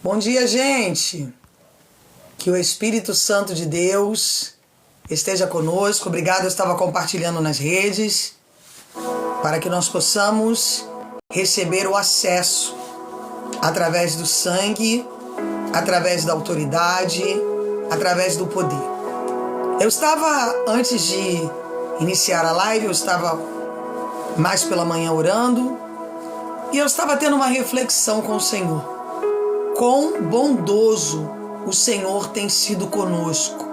Bom dia, gente. Que o Espírito Santo de Deus esteja conosco. Obrigado, eu estava compartilhando nas redes para que nós possamos receber o acesso através do sangue, através da autoridade, através do poder. Eu estava, antes de iniciar a live, eu estava mais pela manhã orando e eu estava tendo uma reflexão com o Senhor. Quão bondoso o Senhor tem sido conosco.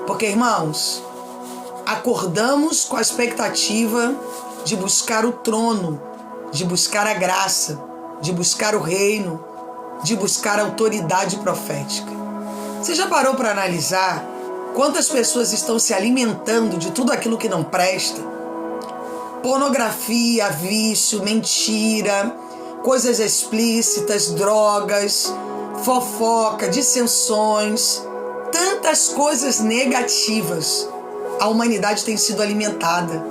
Porque, irmãos, acordamos com a expectativa de buscar o trono, de buscar a graça, de buscar o reino, de buscar a autoridade profética. Você já parou para analisar quantas pessoas estão se alimentando de tudo aquilo que não presta? Pornografia, vício, mentira, coisas explícitas, drogas, fofoca, dissensões, tantas coisas negativas. A humanidade tem sido alimentada.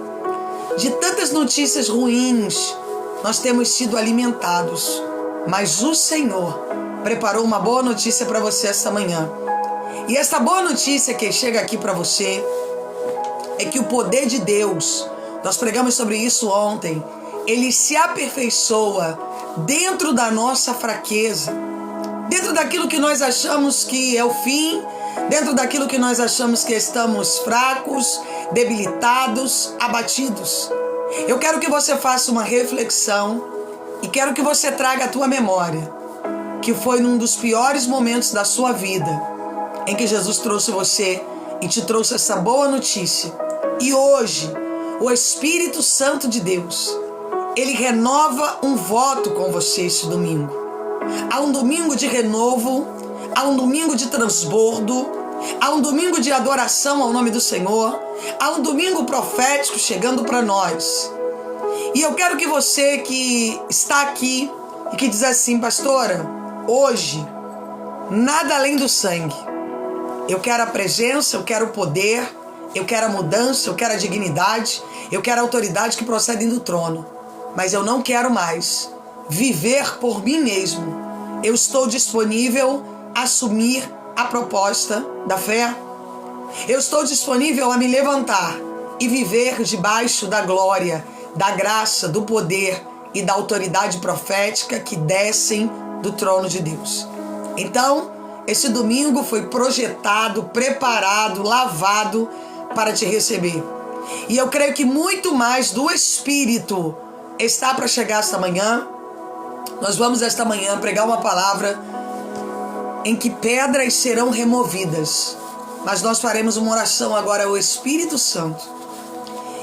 De tantas notícias ruins, nós temos sido alimentados. Mas o Senhor preparou uma boa notícia para você esta manhã. E esta boa notícia que chega aqui para você é que o poder de Deus, nós pregamos sobre isso ontem, ele se aperfeiçoa dentro da nossa fraqueza, dentro daquilo que nós achamos que é o fim, dentro daquilo que nós achamos que estamos fracos, debilitados, abatidos. Eu quero que você faça uma reflexão e quero que você traga à tua memória que foi num dos piores momentos da sua vida em que Jesus trouxe você e te trouxe essa boa notícia. E hoje, o Espírito Santo de Deus, ele renova um voto com você esse domingo. Há um domingo de renovo, há um domingo de transbordo, há um domingo de adoração ao nome do Senhor, há um domingo profético chegando para nós. E eu quero que você que está aqui e que diz assim: pastora, hoje, nada além do sangue. Eu quero a presença, eu quero o poder, eu quero a mudança, eu quero a dignidade, eu quero a autoridade que procedem do trono. Mas eu não quero mais viver por mim mesmo. Eu estou disponível a assumir a proposta da fé. Eu estou disponível a me levantar e viver debaixo da glória, da graça, do poder e da autoridade profética que descem do trono de Deus. Então, esse domingo foi projetado, preparado, lavado para te receber. E eu creio que muito mais do Espírito está para chegar esta manhã. Nós vamos esta manhã pregar uma palavra em que pedras serão removidas. Mas nós faremos uma oração agora ao Espírito Santo.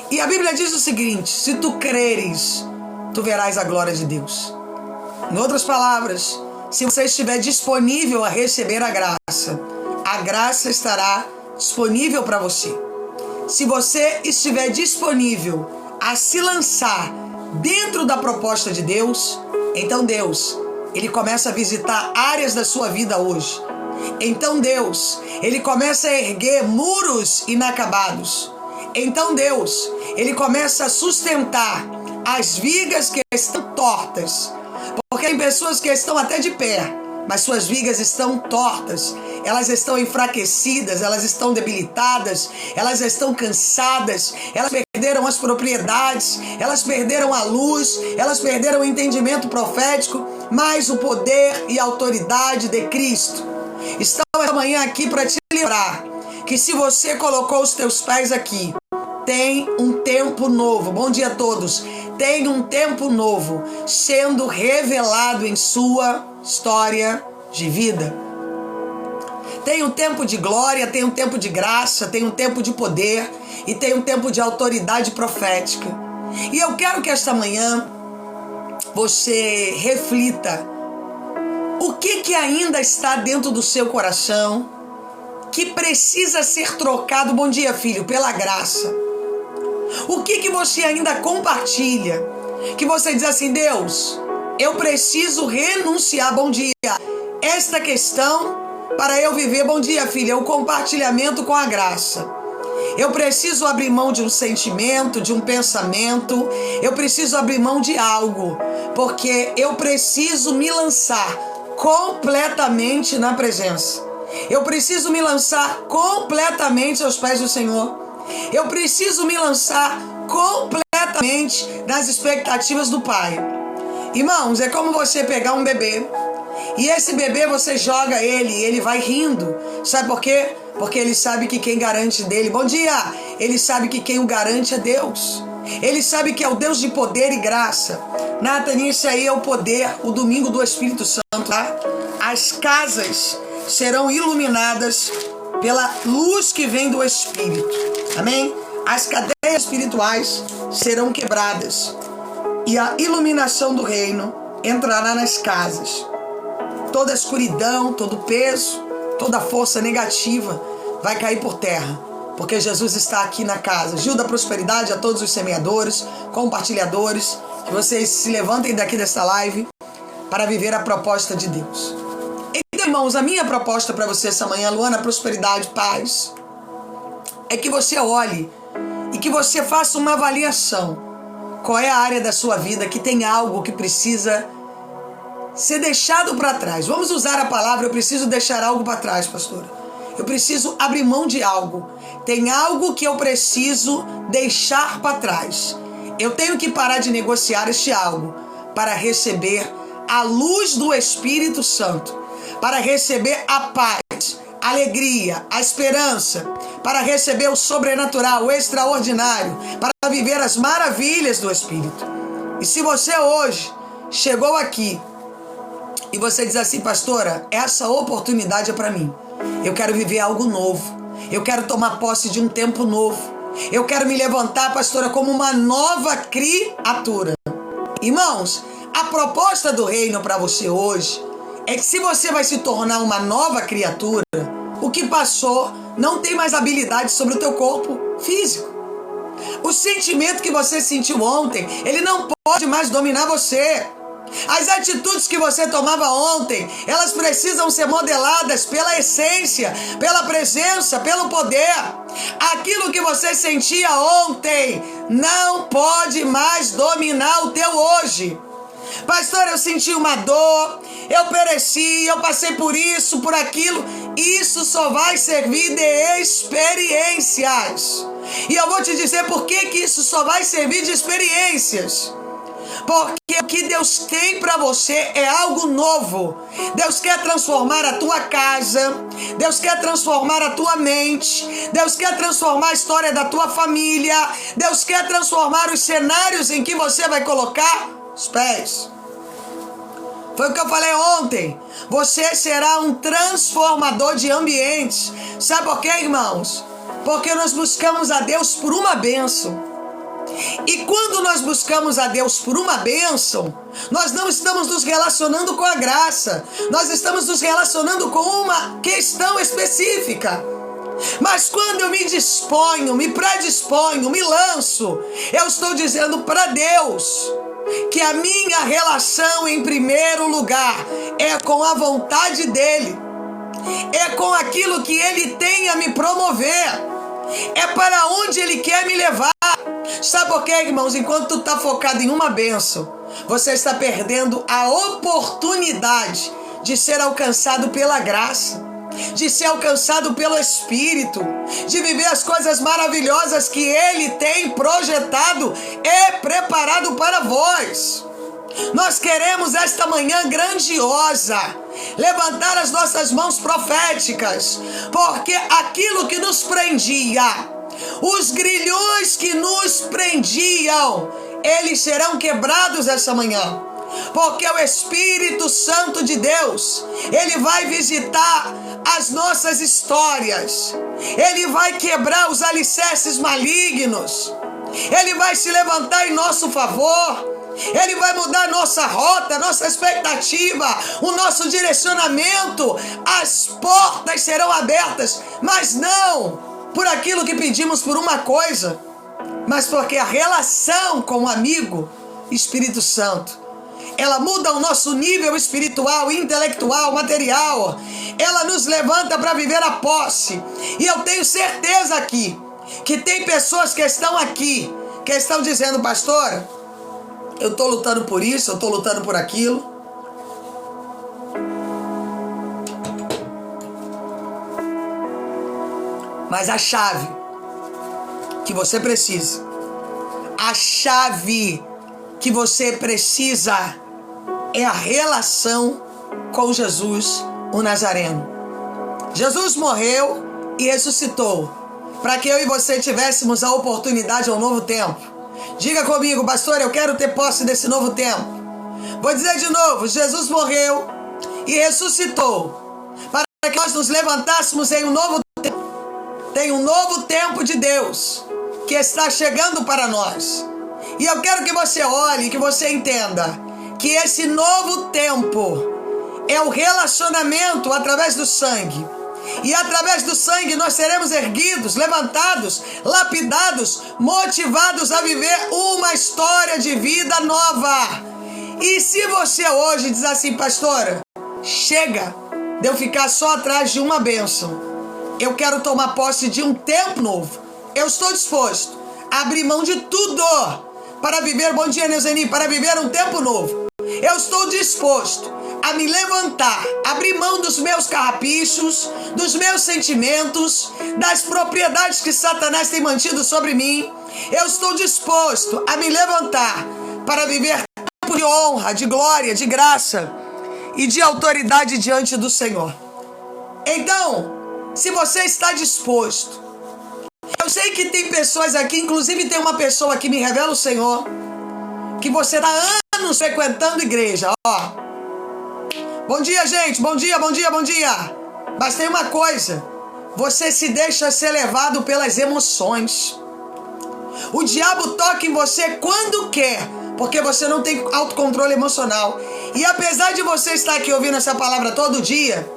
E a Bíblia diz o seguinte: se tu creres, tu verás a glória de Deus. Em outras palavras, se você estiver disponível a receber a graça estará disponível para você. Se você estiver disponível a se lançar dentro da proposta de Deus, então Deus, ele começa a visitar áreas da sua vida hoje. Então Deus, ele começa a erguer muros inacabados. Então Deus, ele começa a sustentar as vigas que estão tortas. Porque tem pessoas que estão até de pé, mas suas vigas estão tortas, elas estão enfraquecidas, elas estão debilitadas, elas estão cansadas, elas perderam as propriedades, elas perderam a luz, elas perderam o entendimento profético, mas o poder e a autoridade de Cristo estão esta manhã aqui para te lembrar que se você colocou os teus pés aqui, tem um tempo novo. Bom dia a todos. Tem um tempo novo sendo revelado em sua história de vida. Tem um tempo de glória, tem um tempo de graça, tem um tempo de poder e tem um tempo de autoridade profética. E eu quero que esta manhã você reflita o que ainda está dentro do seu coração que precisa ser trocado, bom dia filho, pela graça. O que você ainda compartilha, que você diz assim: Deus, eu preciso renunciar, bom dia, esta questão para eu viver, bom dia filha, o compartilhamento com a graça. Eu preciso abrir mão de um sentimento, de um pensamento, eu preciso abrir mão de algo, porque eu preciso me lançar completamente na presença. Eu preciso me lançar completamente aos pés do Senhor. Eu preciso me lançar completamente nas expectativas do Pai. Irmãos, é como você pegar um bebê e esse bebê você joga ele e ele vai rindo. Sabe por quê? Porque ele sabe que quem garante dele, bom dia, ele sabe que quem o garante é Deus. Ele sabe que é o Deus de poder e graça. Nathan, isso aí é o poder, o domingo do Espírito Santo, tá? As casas serão iluminadas pela luz que vem do Espírito. Amém? As cadeias espirituais serão quebradas e a iluminação do reino entrará nas casas. Toda a escuridão, todo o peso, toda a força negativa vai cair por terra, porque Jesus está aqui na casa. Gil da Prosperidade, a todos os semeadores, compartilhadores, que vocês se levantem daqui desta live para viver a proposta de Deus. Então, irmãos, a minha proposta para você essa manhã, Luana, prosperidade, paz, é que você olhe e que você faça uma avaliação. Qual é a área da sua vida que tem algo que precisa ser deixado para trás? Vamos usar a palavra, eu preciso deixar algo para trás, pastora. Eu preciso abrir mão de algo. Tem algo que eu preciso deixar para trás. Eu tenho que parar de negociar este algo para receber a luz do Espírito Santo, para receber a paz, a alegria, a esperança, para receber o sobrenatural, o extraordinário, para viver as maravilhas do Espírito. E se você hoje chegou aqui e você diz assim, pastora, essa oportunidade é para mim. Eu quero viver algo novo. Eu quero tomar posse de um tempo novo. Eu quero me levantar, pastora, como uma nova criatura. Irmãos, a proposta do reino para você hoje é que se você vai se tornar uma nova criatura, o que passou não tem mais habilidade sobre o teu corpo físico. O sentimento que você sentiu ontem, ele não pode mais dominar você. As atitudes que você tomava ontem, elas precisam ser modeladas pela essência, pela presença, pelo poder. Aquilo que você sentia ontem não pode mais dominar o teu hoje. Pastor, eu senti uma dor, eu pereci, eu passei por isso, por aquilo. Isso só vai servir de experiências. E eu vou te dizer por que isso só vai servir de experiências. Porque o que Deus tem para você é algo novo. Deus quer transformar a tua casa. Deus quer transformar a tua mente. Deus quer transformar a história da tua família. Deus quer transformar os cenários em que você vai colocar os pés. Foi o que eu falei ontem. Você será um transformador de ambientes. Sabe por quê, irmãos? Porque nós buscamos a Deus por uma bênção. E quando nós buscamos a Deus por uma bênção, nós não estamos nos relacionando com a graça. Nós estamos nos relacionando com uma questão específica. Mas quando eu me disponho, me predisponho, me lanço, eu estou dizendo para Deus que a minha relação em primeiro lugar é com a vontade dEle. É com aquilo que Ele tem a me promover. É para onde Ele quer me levar. Sabe por quê, irmãos? Enquanto tu está focado em uma bênção, você está perdendo a oportunidade de ser alcançado pela graça, de ser alcançado pelo Espírito, de viver as coisas maravilhosas que Ele tem projetado e preparado para vós. Nós queremos esta manhã grandiosa levantar as nossas mãos proféticas, porque aquilo que nos prendia, os grilhões que nos prendiam, eles serão quebrados essa manhã. Porque o Espírito Santo de Deus, Ele vai visitar as nossas histórias. Ele vai quebrar os alicerces malignos. Ele vai se levantar em nosso favor. Ele vai mudar nossa rota, nossa expectativa, o nosso direcionamento. As portas serão abertas, mas não por aquilo que pedimos por uma coisa, mas porque a relação com o amigo Espírito Santo, ela muda o nosso nível espiritual, intelectual, material. Ela nos levanta para viver a posse. E eu tenho certeza aqui que tem pessoas que estão aqui, que estão dizendo, pastor, eu estou lutando por isso, eu estou lutando por aquilo. Mas a chave que você precisa, a chave que você precisa é a relação com Jesus, o Nazareno. Jesus morreu e ressuscitou para que eu e você tivéssemos a oportunidade ao novo tempo. Diga comigo, pastor, eu quero ter posse desse novo tempo. Vou dizer de novo, Jesus morreu e ressuscitou para que nós nos levantássemos em um novo tempo. Tem um novo tempo de Deus que está chegando para nós. E eu quero que você olhe, que você entenda que esse novo tempo é o relacionamento através do sangue. E através do sangue nós seremos erguidos, levantados, lapidados, motivados a viver uma história de vida nova. E se você hoje diz assim, pastora, chega de eu ficar só atrás de uma bênção. Eu quero tomar posse de um tempo novo. Eu estou disposto a abrir mão de tudo para viver, bom dia Neuzeni, para viver um tempo novo. Eu estou disposto a me levantar, abrir mão dos meus carrapichos, dos meus sentimentos, das propriedades que Satanás tem mantido sobre mim. Eu estou disposto a me levantar para viver tempo de honra, de glória, de graça e de autoridade diante do Senhor. Então, se você está disposto, eu sei que tem pessoas aqui, inclusive tem uma pessoa que me revela o Senhor, que você está anos frequentando igreja, ó. Bom dia, gente, bom dia, bom dia, bom dia. Mas tem uma coisa, você se deixa ser levado pelas emoções. O diabo toca em você quando quer, porque você não tem autocontrole emocional. E apesar de você estar aqui ouvindo essa palavra todo dia,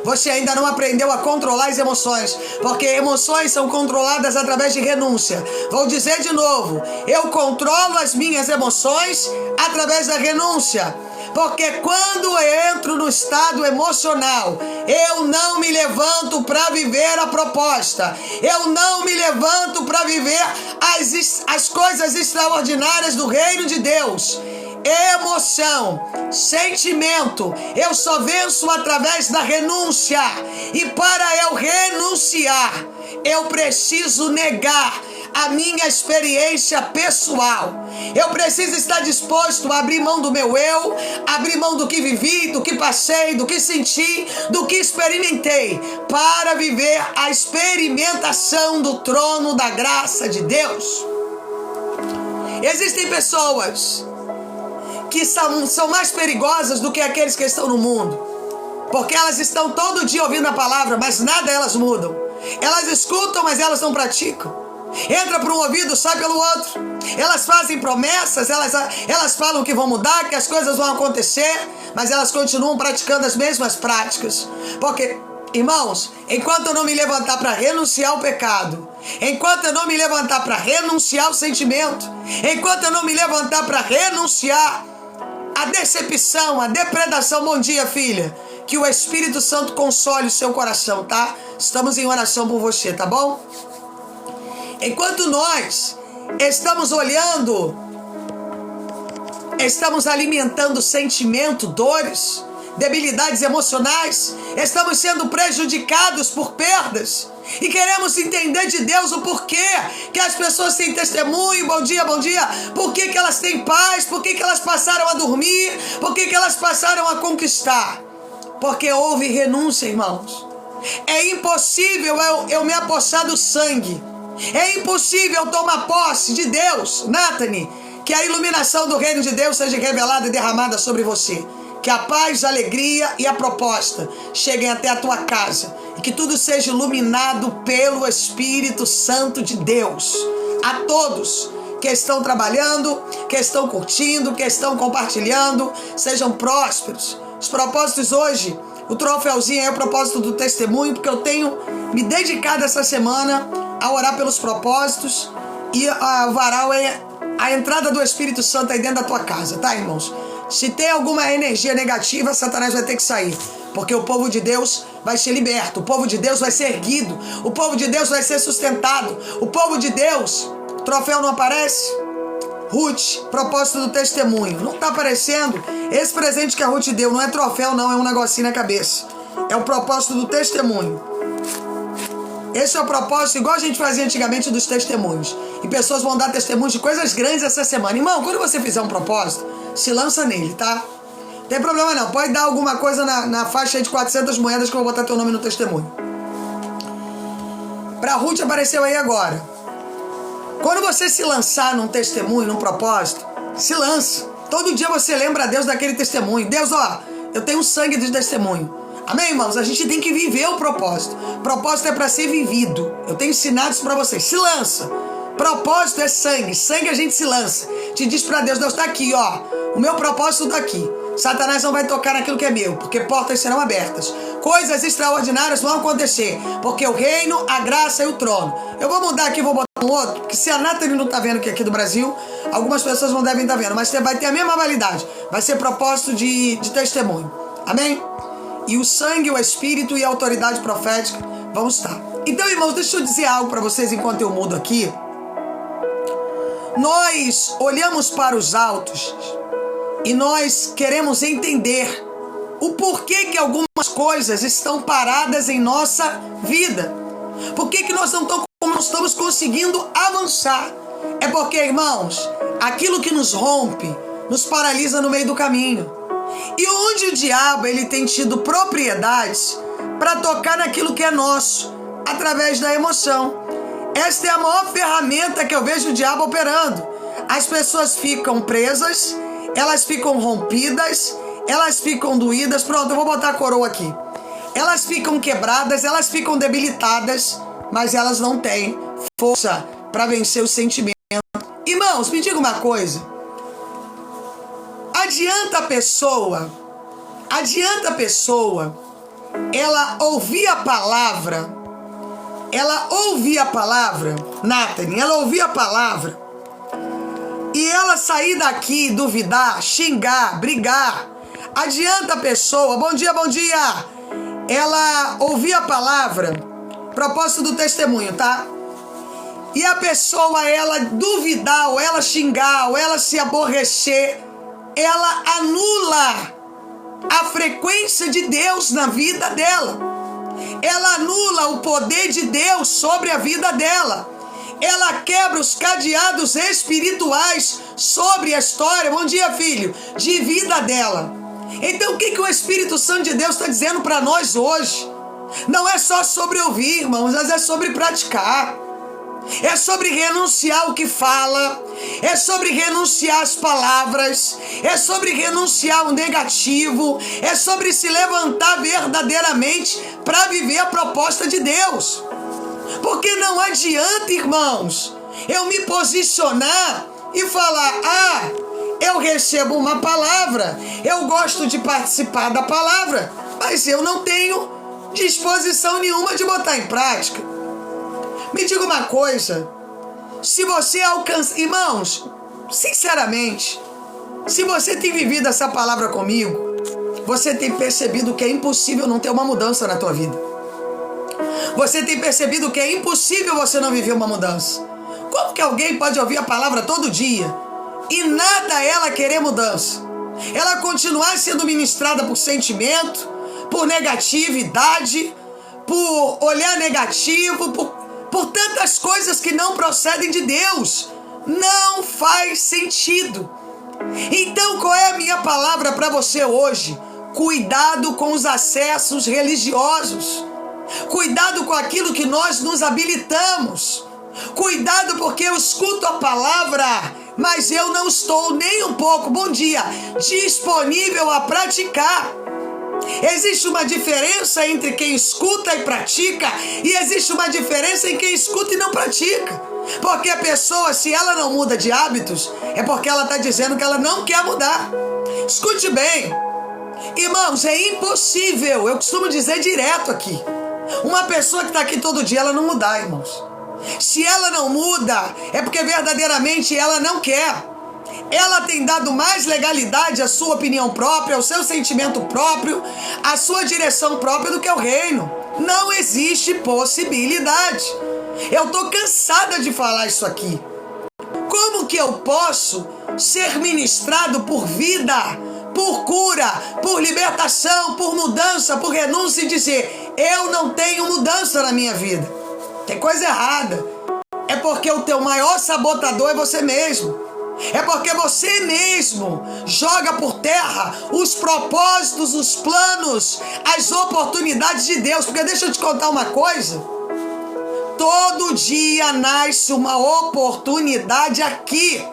você ainda não aprendeu a controlar as emoções, porque emoções são controladas através de renúncia. Vou dizer de novo, eu controlo as minhas emoções através da renúncia. Porque quando eu entro no estado emocional, eu não me levanto para viver a proposta. Eu não me levanto para viver as coisas extraordinárias do reino de Deus. Emoção, sentimento, eu só venço através da renúncia. E para eu renunciar, eu preciso negar a minha experiência pessoal. Eu preciso estar disposto a abrir mão do meu eu, abrir mão do que vivi, do que passei, do que senti, do que experimentei, para viver a experimentação do trono da graça de Deus. Existem pessoas que são mais perigosas do que aqueles que estão no mundo, porque elas estão todo dia ouvindo a palavra, mas nada elas mudam. Elas escutam, mas elas não praticam. Entra por um ouvido, sai pelo outro. Elas fazem promessas, elas falam que vão mudar, que as coisas vão acontecer, mas elas continuam praticando as mesmas práticas. Porque, irmãos, enquanto eu não me levantar para renunciar ao pecado, enquanto eu não me levantar para renunciar ao sentimento, enquanto eu não me levantar para renunciar à decepção, à depredação, bom dia, filha, que o Espírito Santo console o seu coração, tá? Estamos em oração por você, tá bom? Enquanto nós estamos olhando, estamos alimentando sentimento, dores, debilidades emocionais, estamos sendo prejudicados por perdas e queremos entender de Deus o porquê que as pessoas têm testemunho, bom dia, por que elas têm paz, por que elas passaram a dormir, por que elas passaram a conquistar. Porque houve renúncia, irmãos. É impossível eu me apossar do sangue. É impossível eu tomar posse de Deus, Nathani, que a iluminação do reino de Deus seja revelada e derramada sobre você. Que a paz, a alegria e a proposta cheguem até a tua casa. E que tudo seja iluminado pelo Espírito Santo de Deus. A todos que estão trabalhando, que estão curtindo, que estão compartilhando, sejam prósperos. Os propósitos hoje, o troféuzinho é o propósito do testemunho, porque eu tenho me dedicado essa semana a orar pelos propósitos, e o varal é a entrada do Espírito Santo aí dentro da tua casa, tá, irmãos? Se tem alguma energia negativa, Satanás vai ter que sair, porque o povo de Deus vai ser liberto, o povo de Deus vai ser erguido, o povo de Deus vai ser sustentado, o povo de Deus, troféu não aparece? Ruth, propósito do testemunho, não tá aparecendo? Esse presente que a Ruth deu não é troféu não, é um negocinho na cabeça, é o propósito do testemunho. Esse é o propósito, igual a gente fazia antigamente dos testemunhos. E pessoas vão dar testemunhos de coisas grandes essa semana. Irmão, quando você fizer um propósito, se lança nele, tá? Não tem problema não. Pode dar alguma coisa na faixa de 400 moedas que eu vou botar teu nome no testemunho. Pra Ruth apareceu aí agora. Quando você se lançar num testemunho, num propósito, se lança. Todo dia você lembra a Deus daquele testemunho. Deus, ó, eu tenho sangue de testemunho. Amém, irmãos? A gente tem que viver o propósito. Propósito é para ser vivido. Eu tenho ensinado isso para vocês. Se lança. Propósito é sangue. Sangue a gente se lança. Te diz para Deus, Deus está aqui, ó. O meu propósito está aqui. Satanás não vai tocar naquilo que é meu, porque portas serão abertas. Coisas extraordinárias vão acontecer, porque o reino, a graça e o trono. Eu vou mudar aqui, vou botar um outro, porque se a Nathalie não está vendo que aqui do Brasil, algumas pessoas não devem estar vendo, mas você vai ter a mesma validade. Vai ser propósito de testemunho. Amém? E o sangue, o espírito e a autoridade profética vão estar. Então, irmãos, deixa eu dizer algo para vocês enquanto eu mudo aqui. Nós olhamos para os altos e nós queremos entender o porquê que algumas coisas estão paradas em nossa vida. Por que nós não estamos conseguindo avançar? É porque, irmãos, aquilo que nos rompe, nos paralisa no meio do caminho. E onde o diabo ele tem tido propriedades para tocar naquilo que é nosso, através da emoção. Esta é a maior ferramenta que eu vejo o diabo operando. As pessoas ficam presas, elas ficam rompidas, elas ficam doídas. Pronto, eu vou botar a coroa aqui. Elas ficam quebradas, elas ficam debilitadas, mas elas não têm força para vencer o sentimento. Irmãos, me diga uma coisa. Adianta a pessoa, ela ouvir a palavra, Nathalie, ela ouvir a palavra, e ela sair daqui, duvidar, xingar, brigar. Adianta a pessoa, bom dia, ela ouvir a palavra, propósito do testemunho, tá? E a pessoa, ela duvidar, ou ela xingar, ou ela se aborrecer, ela anula a frequência de Deus na vida dela. Ela anula o poder de Deus sobre a vida dela. Ela quebra os cadeados espirituais sobre a história, bom dia, filho, de vida dela. Então o que o Espírito Santo de Deus está dizendo para nós hoje? Não é só sobre ouvir, irmãos, mas é sobre praticar. É sobre renunciar o que fala, é sobre renunciar as palavras, é sobre renunciar o negativo, é sobre se levantar verdadeiramente para viver a proposta de Deus. Porque não adianta, irmãos, eu me posicionar e falar, eu recebo uma palavra, eu gosto de participar da palavra, mas eu não tenho disposição nenhuma de botar em prática. Me diga uma coisa, se você alcança... Irmãos, sinceramente, se você tem vivido essa palavra comigo, você tem percebido que é impossível não ter uma mudança na tua vida. Você tem percebido que é impossível você não viver uma mudança. Como que alguém pode ouvir a palavra todo dia e nada ela querer mudança? Ela continuar sendo ministrada por sentimento, por negatividade, por olhar negativo, por tantas coisas que não procedem de Deus. Não faz sentido. Então, qual é a minha palavra para você hoje? Cuidado com os acessos religiosos. Cuidado com aquilo que nós nos habilitamos. Cuidado porque eu escuto a palavra, mas eu não estou nem um pouco, bom dia, disponível a praticar. Existe uma diferença entre quem escuta e pratica, e existe uma diferença em quem escuta e não pratica. Porque a pessoa, se ela não muda de hábitos, é porque ela está dizendo que ela não quer mudar. Escute bem, irmãos, é impossível, eu costumo dizer direto aqui, uma pessoa que está aqui todo dia, ela não mudar, irmãos. Se ela não muda, é porque verdadeiramente ela não quer. Ela tem dado mais legalidade à sua opinião própria, ao seu sentimento próprio, à sua direção própria do que ao reino. Não existe possibilidade. Eu estou cansada de falar isso aqui. Como que eu posso ser ministrado por vida, por cura, por libertação, por mudança, por renúncia e dizer, eu não tenho mudança na minha vida? Tem coisa errada. É porque o teu maior sabotador é você mesmo. É porque você mesmo joga por terra os propósitos, os planos, as oportunidades de Deus. Porque deixa eu te contar uma coisa. Todo dia nasce uma oportunidade aqui.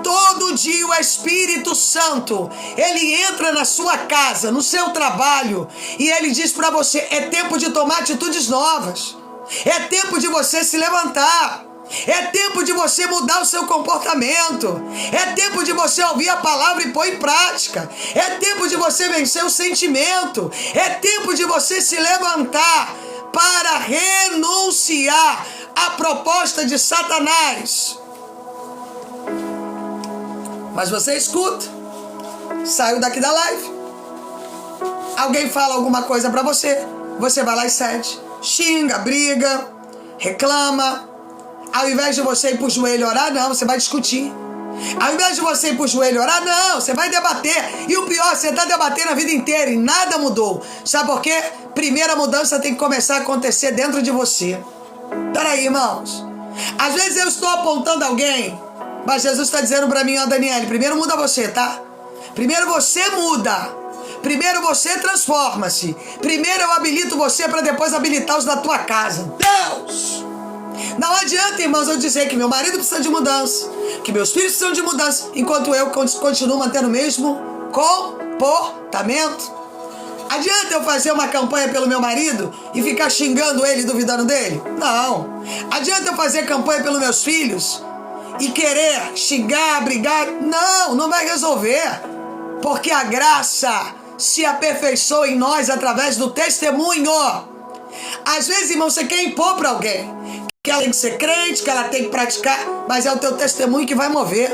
Todo dia o Espírito Santo, ele entra na sua casa, no seu trabalho, e ele diz para você, é tempo de tomar atitudes novas. É tempo de você se levantar. É tempo de você mudar o seu comportamento. É tempo de você ouvir a palavra e pôr em prática. É tempo de você vencer o sentimento. É tempo de você se levantar para renunciar à proposta de Satanás. Mas você escuta. Saiu daqui da live. Alguém fala alguma coisa para você. Você vai lá e cede. Xinga, briga, reclama. Ao invés de você ir pro joelho orar, não, você vai discutir. Ao invés de você ir pro joelho orar, não, você vai debater. E o pior, você tá debatendo a vida inteira e nada mudou. Sabe por quê? Primeira mudança tem que começar a acontecer dentro de você. Peraí, irmãos. Às vezes eu estou apontando alguém, mas Jesus está dizendo para mim, ó, Daniele, primeiro muda você, tá? Primeiro você muda. Primeiro você transforma-se. Primeiro eu habilito você para depois habilitar os da tua casa. Deus! Não adianta, irmãos, eu dizer que meu marido precisa de mudança, que meus filhos precisam de mudança, enquanto eu continuo mantendo o mesmo comportamento. Adianta eu fazer uma campanha pelo meu marido e ficar xingando ele e duvidando dele? Não. Adianta eu fazer campanha pelos meus filhos e querer xingar, brigar? Não, não vai resolver. Porque a graça se aperfeiçoa em nós através do testemunho. Às vezes, irmão, você quer impor para alguém que ela tem que ser crente, que ela tem que praticar, mas é o teu testemunho que vai mover.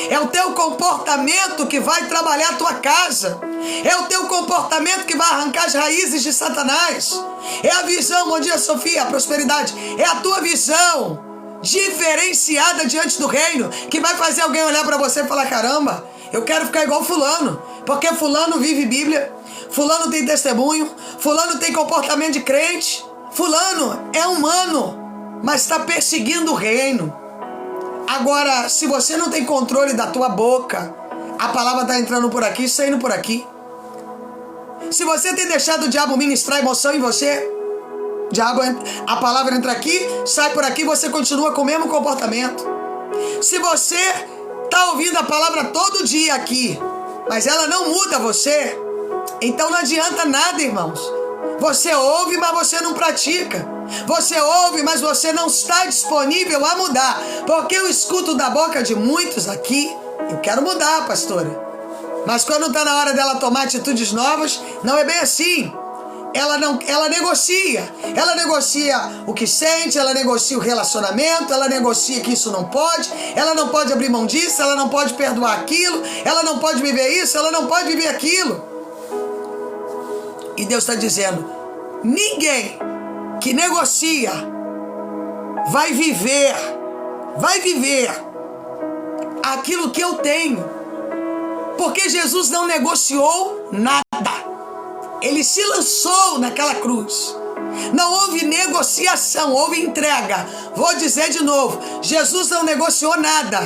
É o teu comportamento que vai trabalhar a tua casa. É o teu comportamento que vai arrancar as raízes de Satanás. É a visão, bom dia Sofia, a prosperidade. É a tua visão diferenciada diante do reino que vai fazer alguém olhar para você e falar, caramba, eu quero ficar igual fulano. Porque fulano vive Bíblia, fulano tem testemunho, fulano tem comportamento de crente. Fulano é humano, mas está perseguindo o reino. Agora, se você não tem controle da tua boca, a palavra está entrando por aqui, saindo por aqui. Se você tem deixado o diabo ministrar emoção em você, a palavra entra aqui, sai por aqui, você continua com o mesmo comportamento. Se você está ouvindo a palavra todo dia aqui, mas ela não muda você, então não adianta nada, irmãos. Você ouve, mas você não pratica. Você ouve, mas você não está disponível a mudar. Porque eu escuto da boca de muitos aqui, eu quero mudar, pastora. Mas quando está na hora dela tomar atitudes novas, não é bem assim. Ela negocia. Ela negocia o que sente, ela negocia o relacionamento, ela negocia que isso não pode, ela não pode abrir mão disso, ela não pode perdoar aquilo, ela não pode viver isso, ela não pode viver aquilo. E Deus está dizendo, ninguém que negocia vai viver aquilo que eu tenho. Porque Jesus não negociou nada. Ele se lançou naquela cruz. Não houve negociação, houve entrega. Vou dizer de novo, Jesus não negociou nada.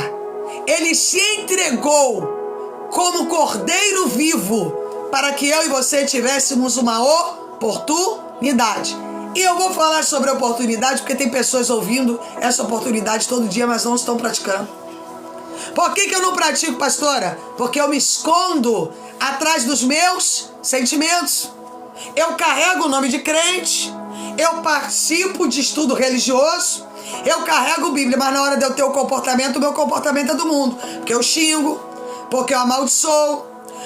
Ele se entregou como cordeiro vivo para que eu e você tivéssemos uma oportunidade. E eu vou falar sobre a oportunidade porque tem pessoas ouvindo essa oportunidade todo dia, mas não estão praticando. Por que eu não pratico, pastora? Porque eu me escondo atrás dos meus sentimentos. Eu carrego o nome de crente, eu participo de estudo religioso, eu carrego Bíblia, mas na hora de eu ter o comportamento, o meu comportamento é do mundo. Porque eu xingo, porque eu amaldiçoo,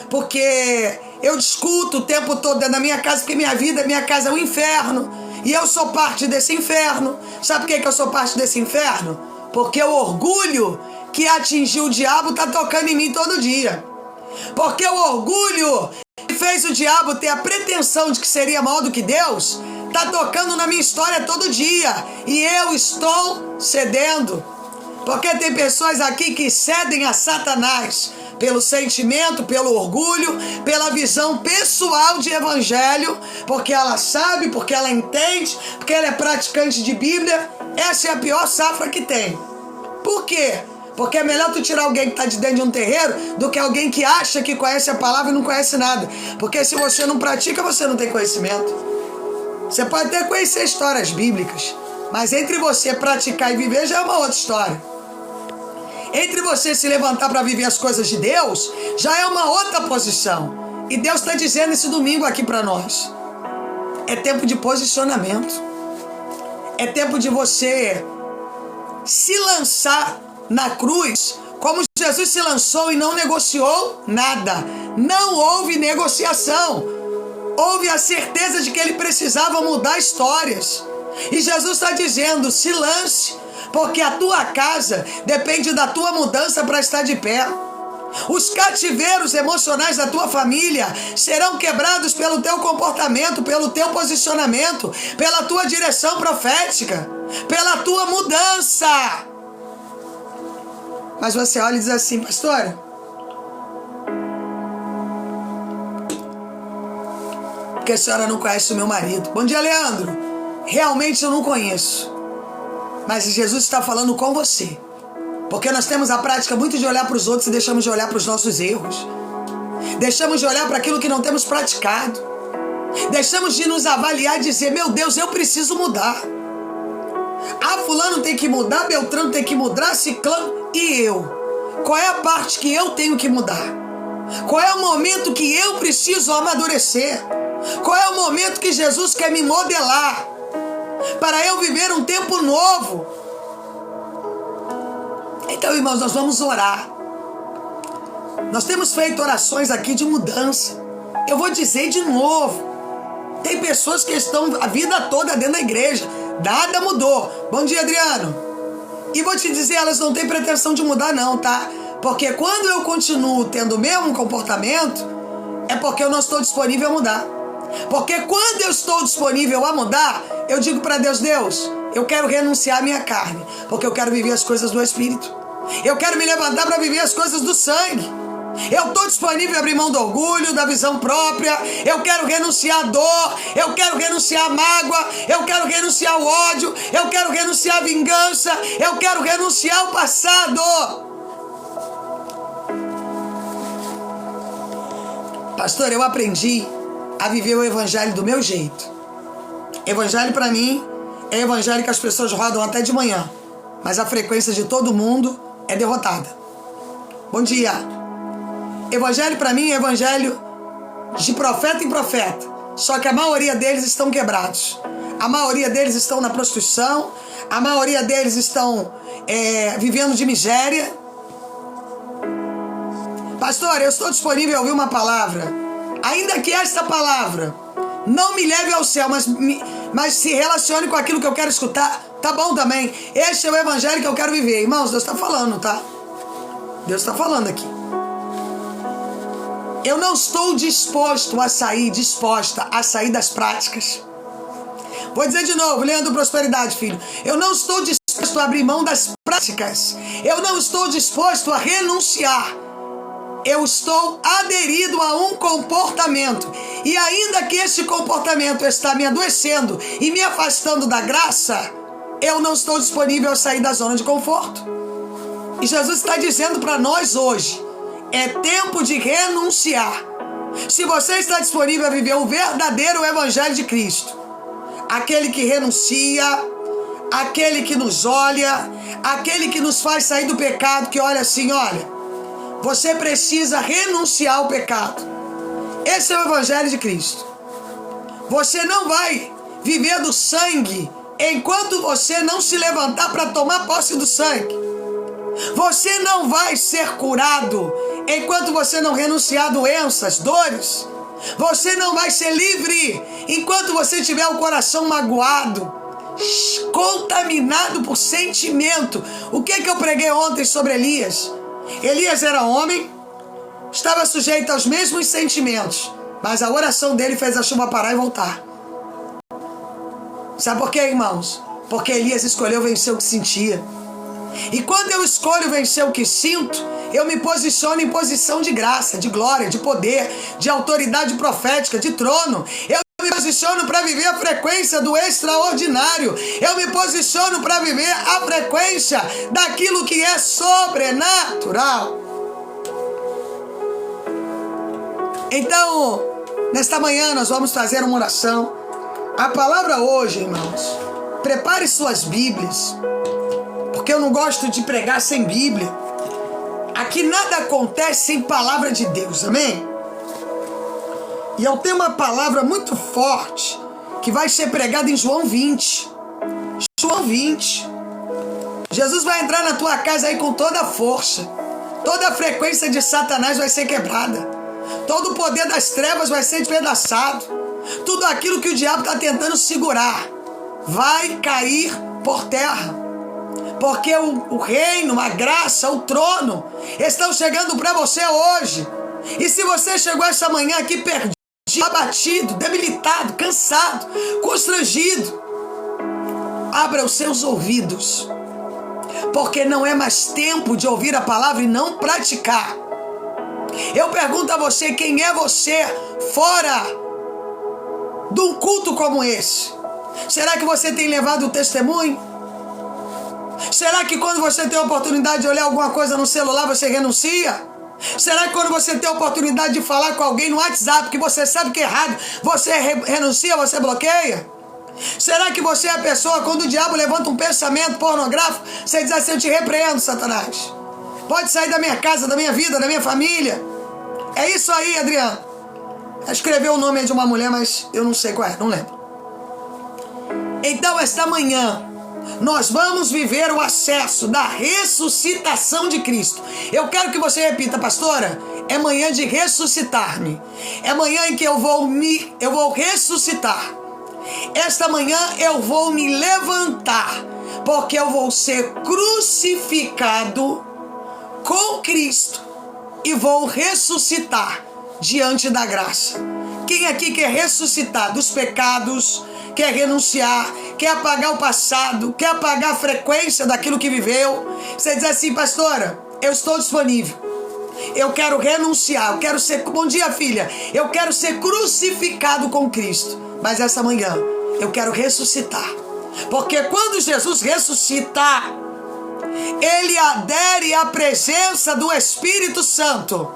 porque eu discuto o tempo todo dentro da minha casa, porque minha casa é um inferno. E eu sou parte desse inferno. Sabe por que eu sou parte desse inferno? Porque o orgulho que atingiu o diabo está tocando em mim todo dia. Porque o orgulho que fez o diabo ter a pretensão de que seria maior do que Deus está tocando na minha história todo dia. E eu estou cedendo. Porque tem pessoas aqui que cedem a Satanás pelo sentimento, pelo orgulho, pela visão pessoal de evangelho, porque ela sabe, porque ela entende, porque ela é praticante de Bíblia. Essa é a pior safra que tem. Por quê? Porque é melhor tu tirar alguém que está de dentro de um terreiro do que alguém que acha que conhece a palavra e não conhece nada. Porque se você não pratica, você não tem conhecimento. Você pode até conhecer histórias bíblicas, mas entre você praticar e viver já é uma outra história. Entre você se levantar para viver as coisas de Deus, já é uma outra posição. E Deus está dizendo esse domingo aqui para nós. É tempo de posicionamento. É tempo de você se lançar na cruz, como Jesus se lançou e não negociou nada. Não houve negociação. Houve a certeza de que ele precisava mudar histórias. E Jesus está dizendo, se lance, porque a tua casa depende da tua mudança para estar de pé. Os cativeiros emocionais da tua família serão quebrados pelo teu comportamento, pelo teu posicionamento, pela tua direção profética, pela tua mudança. Mas você olha e diz assim, pastora, porque a senhora não conhece o meu marido. Bom dia, Leandro. Realmente eu não conheço. Mas Jesus está falando com você. Porque nós temos a prática muito de olhar para os outros e deixamos de olhar para os nossos erros. Deixamos de olhar para aquilo que não temos praticado. Deixamos de nos avaliar e dizer, meu Deus, eu preciso mudar. Ah, fulano tem que mudar, Beltrano tem que mudar, Ciclano e eu. Qual é a parte que eu tenho que mudar? Qual é o momento que eu preciso amadurecer? Qual é o momento que Jesus quer me modelar? Para eu viver um tempo novo. Então, irmãos, nós vamos orar. Nós temos feito orações aqui de mudança. Eu vou dizer de novo. Tem pessoas que estão a vida toda dentro da igreja. Nada mudou. Bom dia, Adriano. E vou te dizer, elas não têm pretensão de mudar não, tá? Porque quando eu continuo tendo o mesmo comportamento, é porque eu não estou disponível a mudar. Porque quando eu estou disponível a mudar, eu digo para Deus, Deus, eu quero renunciar à minha carne, porque eu quero viver as coisas do Espírito. Eu quero me levantar para viver as coisas do sangue. Eu estou disponível a abrir mão do orgulho, da visão própria. Eu quero renunciar à dor. Eu quero renunciar à mágoa. Eu quero renunciar ao ódio. Eu quero renunciar à vingança. Eu quero renunciar ao passado. Pastor, eu aprendi a viver o evangelho do meu jeito. Evangelho para mim é evangelho que as pessoas rodam até de manhã, mas a frequência de todo mundo é derrotada. Bom dia. Evangelho para mim é evangelho de profeta em profeta, só que a maioria deles estão quebrados. A maioria deles estão na prostituição, a maioria deles estão vivendo de miséria. Pastor, eu estou disponível a ouvir uma palavra, ainda que esta palavra não me leve ao céu, mas se relacione com aquilo que eu quero escutar, tá bom também. Este é o evangelho que eu quero viver. Irmãos, Deus está falando, tá? Deus está falando aqui. Eu não estou disposta a sair das práticas. Vou dizer de novo, Leandro Prosperidade, filho. Eu não estou disposto a abrir mão das práticas. Eu não estou disposto a renunciar. Eu estou aderido a um comportamento. E ainda que esse comportamento está me adoecendo e me afastando da graça, eu não estou disponível a sair da zona de conforto. E Jesus está dizendo para nós hoje, é tempo de renunciar. Se você está disponível a viver o verdadeiro evangelho de Cristo, aquele que renuncia, aquele que nos olha, aquele que nos faz sair do pecado, que olha assim, olha, você precisa renunciar ao pecado. Esse é o evangelho de Cristo. Você não vai viver do sangue enquanto você não se levantar para tomar posse do sangue. Você não vai ser curado enquanto você não renunciar a doenças, dores. Você não vai ser livre enquanto você tiver o coração magoado, contaminado por sentimento. O que eu preguei ontem sobre Elias? Elias era homem, estava sujeito aos mesmos sentimentos, mas a oração dele fez a chuva parar e voltar. Sabe por quê, irmãos? Porque Elias escolheu vencer o que sentia. E quando eu escolho vencer o que sinto, eu me posiciono em posição de graça, de glória, de poder, de autoridade profética, de trono. Eu me posiciono para viver a frequência do extraordinário. Eu me posiciono para viver a frequência daquilo que é sobrenatural. Então, nesta manhã nós vamos fazer uma oração. A palavra hoje, irmãos, prepare suas Bíblias, porque eu não gosto de pregar sem Bíblia. Aqui nada acontece sem palavra de Deus, amém? E eu tenho uma palavra muito forte que vai ser pregada em João 20. João 20. Jesus vai entrar na tua casa aí com toda a força. Toda a frequência de Satanás vai ser quebrada. Todo o poder das trevas vai ser despedaçado. Tudo aquilo que o diabo está tentando segurar vai cair por terra. Porque o reino, a graça, o trono estão chegando para você hoje. E se você chegou esta manhã aqui perdido, abatido, debilitado, cansado, constrangido, abra os seus ouvidos, porque não é mais tempo de ouvir a palavra e não praticar. Eu pergunto a você, quem é você fora de um culto como esse? Será que você tem levado o testemunho? Será que quando você tem a oportunidade de olhar alguma coisa no celular, você renuncia? Será que quando você tem a oportunidade de falar com alguém no WhatsApp, que você sabe que é errado, você renuncia, você bloqueia? Será que você é a pessoa, quando o diabo levanta um pensamento pornográfico, você diz assim, eu te repreendo, Satanás. Pode sair da minha casa, da minha vida, da minha família. É isso aí, Adriano. Escreveu o nome de uma mulher, mas eu não sei qual é, não lembro. Então, esta manhã, nós vamos viver o acesso da ressuscitação de Cristo. Eu quero que você repita, pastora, é manhã de ressuscitar-me. É manhã em que eu vou ressuscitar. Esta manhã eu vou me levantar, porque eu vou ser crucificado com Cristo e vou ressuscitar diante da graça. Quem aqui quer ressuscitar dos pecados, quer renunciar, quer apagar o passado, quer apagar a frequência daquilo que viveu? Você diz assim, pastora, eu estou disponível. Eu quero renunciar, eu quero ser... Bom dia, filha. Eu quero ser crucificado com Cristo. Mas essa manhã eu quero ressuscitar. Porque quando Jesus ressuscita, ele adere à presença do Espírito Santo.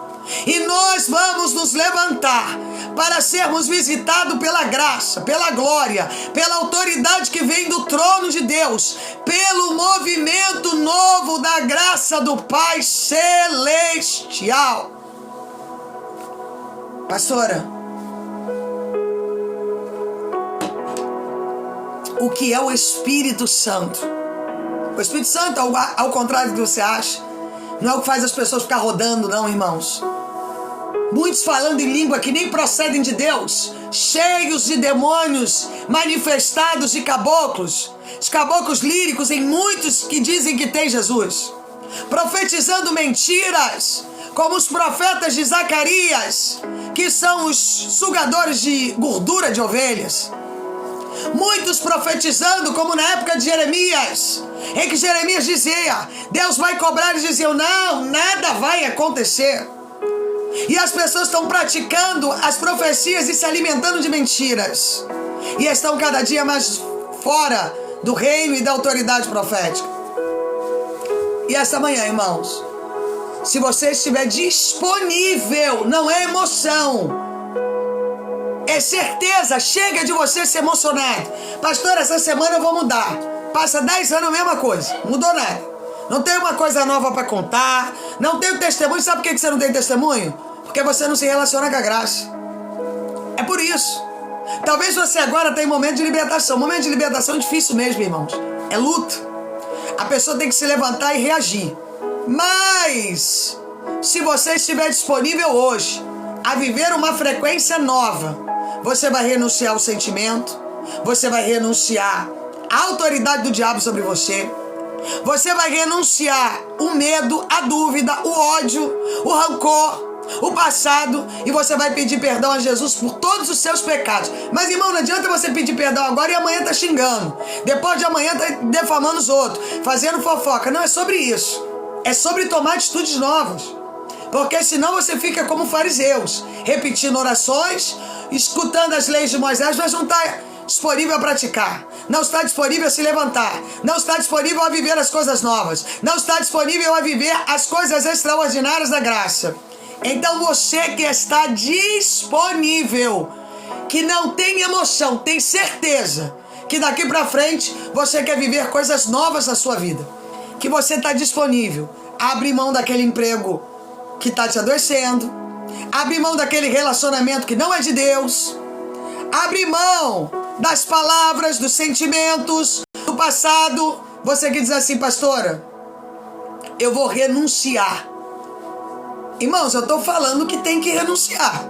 E nós vamos nos levantar para sermos visitados pela graça, pela glória, pela autoridade que vem do trono de Deus, pelo movimento novo da graça do Pai Celestial. Pastora, o que é o Espírito Santo? O Espírito Santo, ao contrário do que você acha, não é o que faz as pessoas ficar rodando, não, irmãos. Muitos falando em língua que nem procedem de Deus, cheios de demônios, manifestados de caboclos, os caboclos líricos em muitos que dizem que tem Jesus, profetizando mentiras, como os profetas de Zacarias, que são os sugadores de gordura de ovelhas. Muitos profetizando, como na época de Jeremias, em que Jeremias dizia, Deus vai cobrar, eles diziam, não, nada vai acontecer. E as pessoas estão praticando as profecias e se alimentando de mentiras. E estão cada dia mais fora do reino e da autoridade profética. E esta manhã, irmãos, se você estiver disponível, não é emoção, é certeza, chega de você se emocionar. Pastor, essa semana eu vou mudar. Passa 10 anos a mesma coisa, não mudou nada. Não tem uma coisa nova para contar, não tem testemunho. Sabe por que você não tem testemunho? Porque você não se relaciona com a graça. É por isso. Talvez você agora tenha um momento de libertação. Momento de libertação é difícil mesmo, irmãos. É luta. A pessoa tem que se levantar e reagir. Mas, se você estiver disponível hoje a viver uma frequência nova, você vai renunciar ao sentimento, você vai renunciar à autoridade do diabo sobre você, você vai renunciar o medo, a dúvida, o ódio, o rancor, o passado, e você vai pedir perdão a Jesus por todos os seus pecados. Mas, irmão, não adianta você pedir perdão agora e amanhã tá xingando. Depois de amanhã tá defamando os outros, fazendo fofoca. Não é sobre isso. É sobre tomar atitudes novas. Porque senão você fica como fariseus, repetindo orações, escutando as leis de Moisés, mas não está disponível a praticar. Não está disponível a se levantar. Não está disponível a viver as coisas novas. Não está disponível a viver as coisas extraordinárias da graça. Então você que está disponível, que não tem emoção, tem certeza que daqui para frente você quer viver coisas novas na sua vida, que você está disponível, abre mão daquele emprego que está te adoecendo, abre mão daquele relacionamento que não é de Deus, abre mão das palavras, dos sentimentos do passado. Você que diz assim: pastora, eu vou renunciar. Irmãos, eu estou falando que tem que renunciar.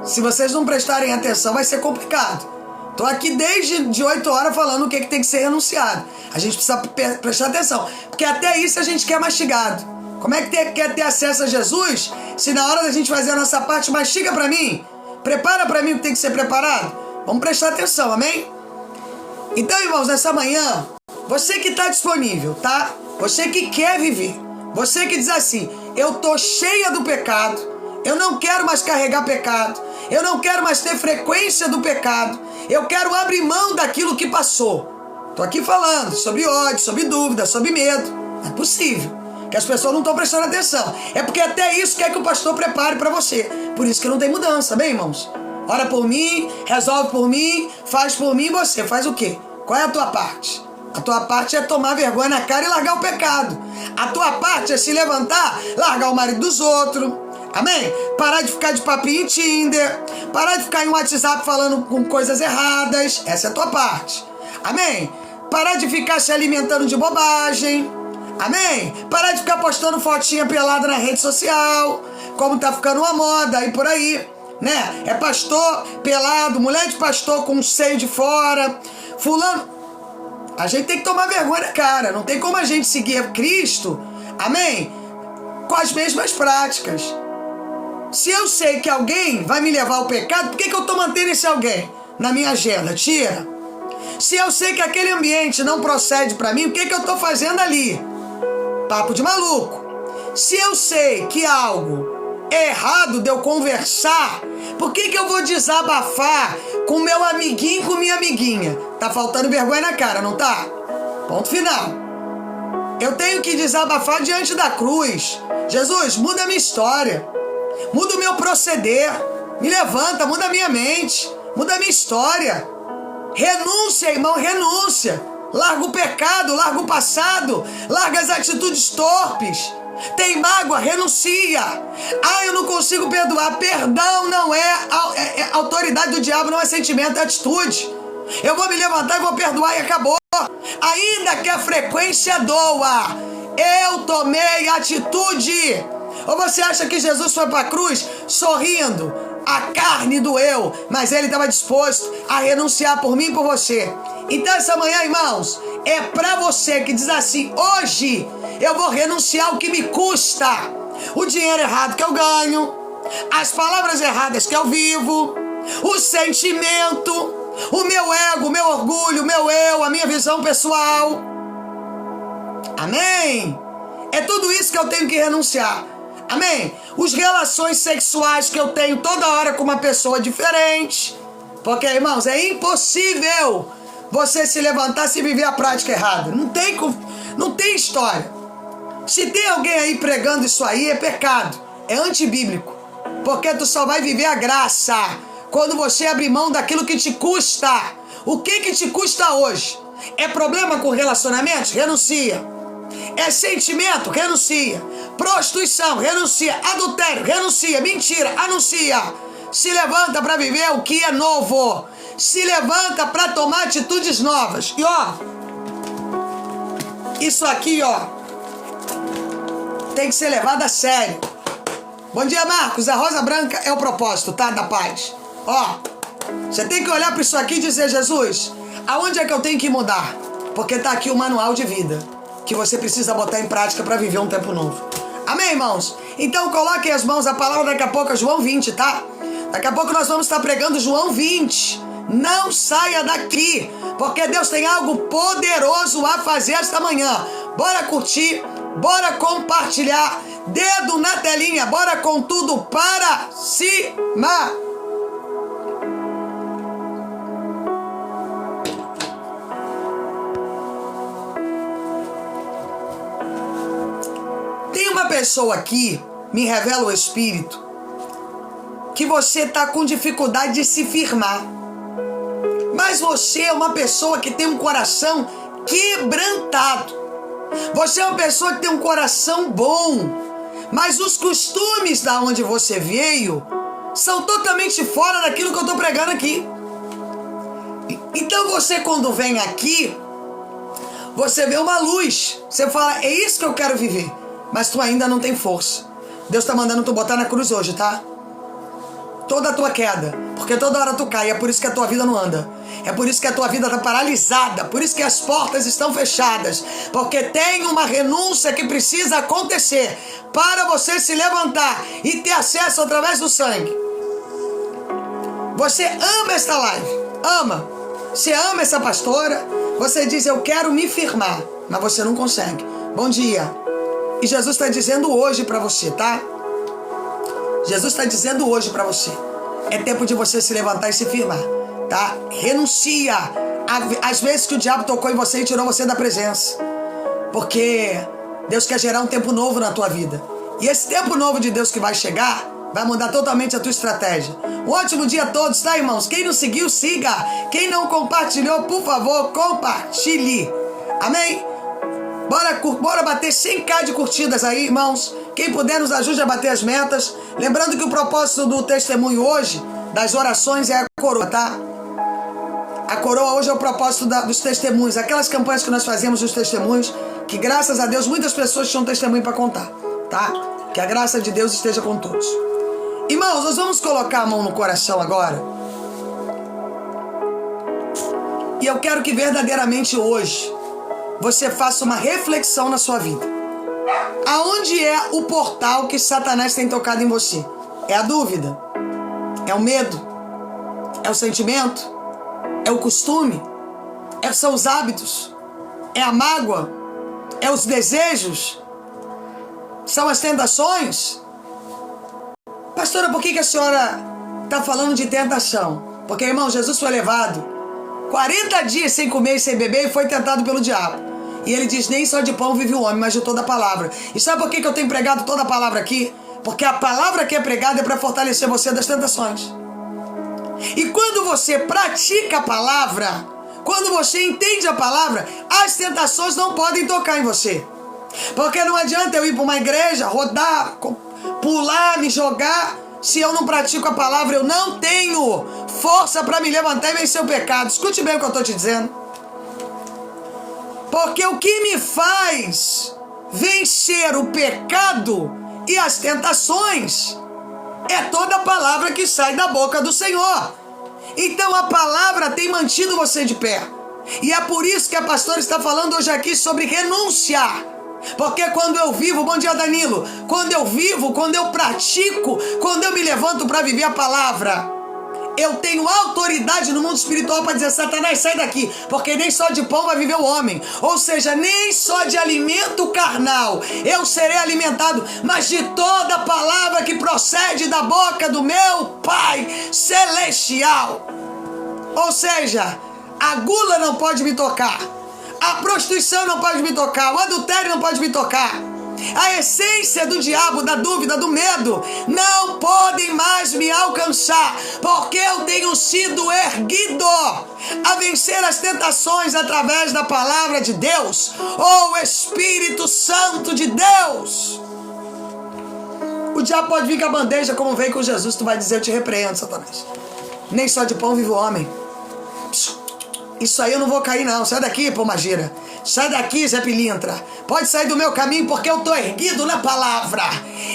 Se vocês não prestarem atenção, vai ser complicado. Estou aqui desde 8 horas falando o que tem que ser renunciado. A gente precisa prestar atenção, porque até isso a gente quer mastigado. Como é que quer ter acesso a Jesus se na hora da gente fazer a nossa parte, mastiga para mim, prepara para mim o que tem que ser preparado? Vamos prestar atenção, amém? Então, irmãos, nessa manhã, você que está disponível, tá? Você que quer viver, você que diz assim: eu tô cheia do pecado, eu não quero mais carregar pecado, eu não quero mais ter frequência do pecado, eu quero abrir mão daquilo que passou. Tô aqui falando sobre ódio, sobre dúvida, sobre medo. É possível que as pessoas não estão prestando atenção. É porque até isso quer que o pastor prepare para você. Por isso que não tem mudança, bem, irmãos? Ora por mim, resolve por mim, faz por mim. Você faz o quê? Qual é a tua parte? A tua parte é tomar vergonha na cara e largar o pecado. A tua parte é se levantar, largar o marido dos outros. Amém? Parar de ficar de papinho em Tinder. Parar de ficar em WhatsApp falando com coisas erradas. Essa é a tua parte. Amém? Parar de ficar se alimentando de bobagem. Amém? Parar de ficar postando fotinha pelada na rede social, como tá ficando uma moda aí por aí, né? É pastor pelado, mulher de pastor com o seio de fora, fulano. A gente tem que tomar vergonha na cara. Não tem como a gente seguir Cristo, amém, com as mesmas práticas. Se eu sei que alguém vai me levar ao pecado, por que eu tô mantendo esse alguém na minha agenda? Tira. Se eu sei que aquele ambiente não procede para mim, o que eu tô fazendo ali? Papo de maluco. Se eu sei que algo é errado de eu conversar, por que eu vou desabafar com meu amiguinho e com minha amiguinha? Tá faltando vergonha na cara, não tá? Ponto final. Eu tenho que desabafar diante da cruz. Jesus, muda a minha história, muda o meu proceder, me levanta, muda a minha mente, muda a minha história. Renúncia, irmão, renúncia. Larga o pecado, larga o passado, larga as atitudes torpes. Tem mágoa, renuncia. Ah, eu não consigo perdoar. Perdão não é autoridade do diabo, não é sentimento, é atitude. Eu vou me levantar e vou perdoar e acabou. Ainda que a frequência doa, eu tomei atitude. Ou você acha que Jesus foi para a cruz sorrindo? A carne doeu, mas ele estava disposto a renunciar por mim e por você. Então essa manhã, irmãos, é para você que diz assim: hoje eu vou renunciar ao que me custa, o dinheiro errado que eu ganho, as palavras erradas que eu vivo, o sentimento, o meu ego, o meu orgulho, o meu eu, a minha visão pessoal. Amém? É tudo isso que eu tenho que renunciar. Amém? Os relações sexuais que eu tenho toda hora com uma pessoa diferente. Porque, irmãos, é impossível você se levantar se viver a prática errada. Não tem história. Se tem alguém aí pregando isso aí, é pecado. É antibíblico. Porque tu só vai viver a graça quando você abrir mão daquilo que te custa. O que te custa hoje? É problema com relacionamentos? Renuncia. É sentimento? Renuncia. Prostituição? Renuncia. Adultério? Renuncia. Mentira? Anuncia. Se levanta para viver o que é novo. Se levanta para tomar atitudes novas. E ó, isso aqui, ó, tem que ser levado a sério. Bom dia, Marcos. A rosa branca é o propósito, tá? Da paz. Ó, você tem que olhar para isso aqui e dizer: Jesus, aonde é que eu tenho que mudar? Porque tá aqui o manual de vida que você precisa botar em prática para viver um tempo novo. Amém, irmãos? Então coloquem as mãos, a palavra daqui a pouco é João 20, tá? Daqui a pouco nós vamos estar pregando João 20. Não saia daqui, porque Deus tem algo poderoso a fazer esta manhã. Bora curtir, bora compartilhar, dedo na telinha, bora com tudo para cima. Tem uma pessoa aqui, me revela o Espírito, que você está com dificuldade de se firmar. Mas você é uma pessoa que tem um coração quebrantado. Você é uma pessoa que tem um coração bom. Mas os costumes da onde você veio são totalmente fora daquilo que eu estou pregando aqui. Então você, quando vem aqui, você vê uma luz. Você fala, é isso que eu quero viver. Mas tu ainda não tem força. Deus está mandando tu botar na cruz hoje, tá? Toda a tua queda, porque toda hora tu cai, é por isso que a tua vida não anda, é por isso que a tua vida está paralisada, por isso que as portas estão fechadas, porque tem uma renúncia que precisa acontecer para você se levantar e ter acesso através do sangue. Você ama esta live, ama, você ama essa pastora, você diz eu quero me firmar, mas você não consegue. Bom dia, e Jesus está dizendo hoje para você, tá? Jesus está dizendo hoje para você, é tempo de você se levantar e se firmar, tá? Renuncia às vezes que o diabo tocou em você e tirou você da presença, porque Deus quer gerar um tempo novo na tua vida, e esse tempo novo de Deus que vai chegar, vai mudar totalmente a tua estratégia. Um ótimo dia a todos, tá, irmãos? Quem não seguiu, siga. Quem não compartilhou, por favor, compartilhe. Amém? Bora bater 100k de curtidas aí, irmãos. Quem puder nos ajude a bater as metas. Lembrando que o propósito do testemunho hoje, das orações, é a coroa, tá? A coroa hoje é o propósito dos testemunhos. Aquelas campanhas que nós fazemos dos testemunhos, que graças a Deus muitas pessoas tinham testemunho para contar, tá? Que a graça de Deus esteja com todos. Irmãos, nós vamos colocar a mão no coração agora. E eu quero que verdadeiramente hoje você faça uma reflexão na sua vida. Aonde é o portal que Satanás tem tocado em você? É a dúvida? É o medo? É o sentimento? É o costume? São os hábitos? É a mágoa? É os desejos? São as tentações? Pastora, por que a senhora está falando de tentação? Porque, irmão, Jesus foi levado 40 dias sem comer e sem beber e foi tentado pelo diabo. E ele diz, nem só de pão vive o homem, mas de toda a palavra. E sabe por que eu tenho pregado toda a palavra aqui? Porque a palavra que é pregada é para fortalecer você das tentações. E quando você pratica a palavra, quando você entende a palavra, as tentações não podem tocar em você. Porque não adianta eu ir para uma igreja, rodar, pular, me jogar, se eu não pratico a palavra, eu não tenho força para me levantar e vencer o pecado. Escute bem o que eu estou te dizendo. Porque o que me faz vencer o pecado e as tentações é toda a palavra que sai da boca do Senhor. Então a palavra tem mantido você de pé. E é por isso que a pastora está falando hoje aqui sobre renunciar. Porque quando eu vivo, bom dia Danilo, quando eu vivo, quando eu pratico, quando eu me levanto para viver a palavra, eu tenho autoridade no mundo espiritual para dizer, Satanás, sai daqui, porque nem só de pão vai viver o homem. Ou seja, nem só de alimento carnal eu serei alimentado, mas de toda palavra que procede da boca do meu Pai Celestial. Ou seja, a gula não pode me tocar, a prostituição não pode me tocar, o adultério não pode me tocar. A essência do diabo, da dúvida, do medo, não podem mais me alcançar, porque eu tenho sido erguido a vencer as tentações através da palavra de Deus, ou Espírito Santo de Deus. O diabo pode vir com a bandeja, como veio com Jesus, tu vai dizer, eu te repreendo, Satanás. Nem só de pão vive o homem. Isso aí eu não vou cair não, sai daqui, Pomagira. Sai daqui, Zé Pilintra. Pode sair do meu caminho porque eu estou erguido na palavra.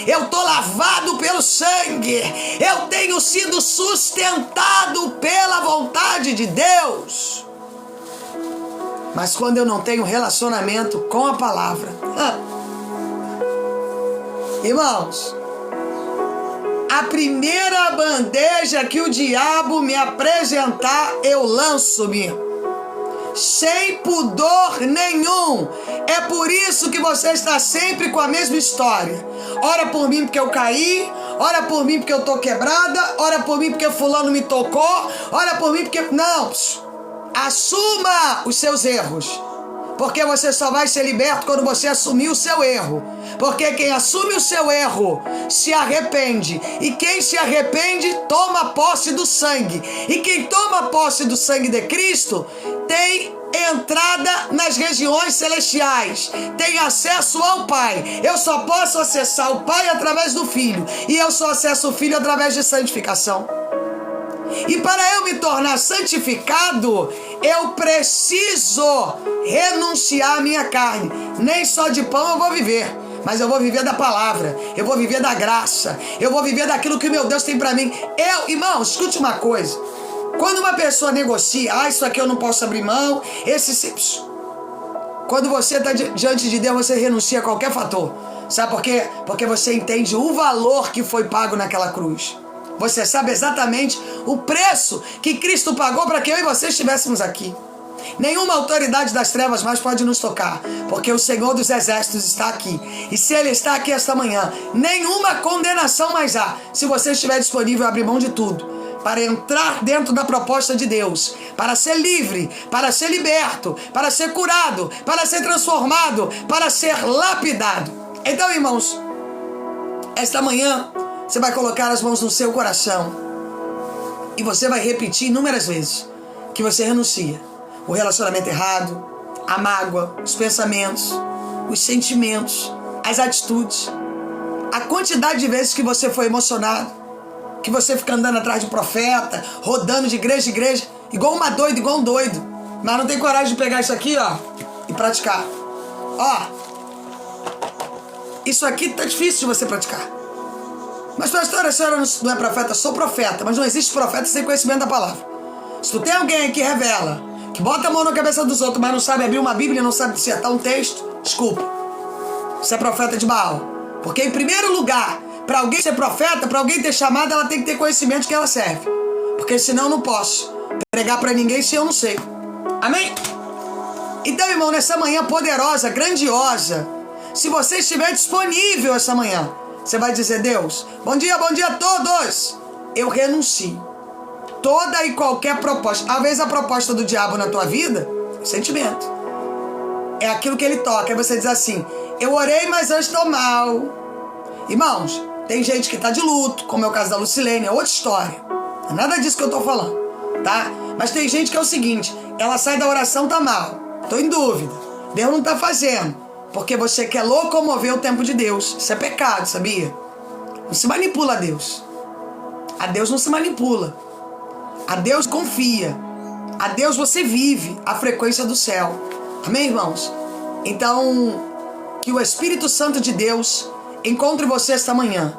Eu estou lavado pelo sangue. Eu tenho sido sustentado pela vontade de Deus. Mas quando eu não tenho relacionamento com a palavra, Irmãos, a primeira bandeja que o diabo me apresentar, eu lanço-me. Sem pudor nenhum. É por isso que você está sempre com a mesma história. Ora por mim porque eu caí, ora por mim porque eu tô quebrada, ora por mim porque fulano me tocou, ora por mim porque... Não, assuma os seus erros. Porque você só vai ser liberto quando você assumir o seu erro. Porque quem assume o seu erro se arrepende. E quem se arrepende toma posse do sangue. E quem toma posse do sangue de Cristo tem entrada nas regiões celestiais. Tem acesso ao Pai. Eu só posso acessar o Pai através do Filho. E eu só acesso o Filho através de santificação. E para eu me tornar santificado, eu preciso renunciar à minha carne. Nem só de pão eu vou viver, mas eu vou viver da palavra, eu vou viver da graça, eu vou viver daquilo que o meu Deus tem para mim. Irmão, escute uma coisa. Quando uma pessoa negocia, isso aqui eu não posso abrir mão, quando você está diante de Deus, você renuncia a qualquer fator. Sabe por quê? Porque você entende o valor que foi pago naquela cruz. Você sabe exatamente o preço que Cristo pagou para que eu e você estivéssemos aqui. Nenhuma autoridade das trevas mais pode nos tocar, porque o Senhor dos Exércitos está aqui. E se Ele está aqui esta manhã, nenhuma condenação mais há. Se você estiver disponível a abrir mão de tudo, para entrar dentro da proposta de Deus, para ser livre, para ser liberto, para ser curado, para ser transformado, para ser lapidado. Então, irmãos, esta manhã, você vai colocar as mãos no seu coração e você vai repetir inúmeras vezes que você renuncia o relacionamento errado, a mágoa, os pensamentos, os sentimentos, as atitudes, a quantidade de vezes que você foi emocionado, que você fica andando atrás de profeta, rodando de igreja em igreja, igual uma doida, igual um doido, mas não tem coragem de pegar isso aqui, e praticar. Isso aqui tá difícil de você praticar. Mas, pastora, a senhora não é profeta? Sou profeta, mas não existe profeta sem conhecimento da palavra. Se tu tem alguém que revela, que bota a mão na cabeça dos outros, mas não sabe abrir uma Bíblia, não sabe dissertar um texto, desculpa, você é profeta de Baal. Porque, em primeiro lugar, para alguém ser profeta, para alguém ter chamado, ela tem que ter conhecimento de que ela serve. Porque senão eu não posso pregar para ninguém se eu não sei. Amém? Então, irmão, nessa manhã poderosa, grandiosa, se você estiver disponível essa manhã, você vai dizer: Deus, bom dia a todos. Eu renuncio toda e qualquer proposta. Às vezes a proposta do diabo na tua vida é sentimento. É aquilo que ele toca. Aí você diz assim: eu orei, mas eu estou mal. Irmãos, tem gente que está de luto, como é o caso da Lucilene, é outra história. Não é nada disso que eu estou falando, tá? Mas tem gente que é o seguinte: ela sai da oração, tá mal. Estou em dúvida. Deus não está fazendo. Porque você quer locomover o tempo de Deus. Isso é pecado, sabia? Não se manipula a Deus. A Deus não se manipula. A Deus confia. A Deus você vive a frequência do céu. Amém, irmãos? Então, que o Espírito Santo de Deus encontre você esta manhã,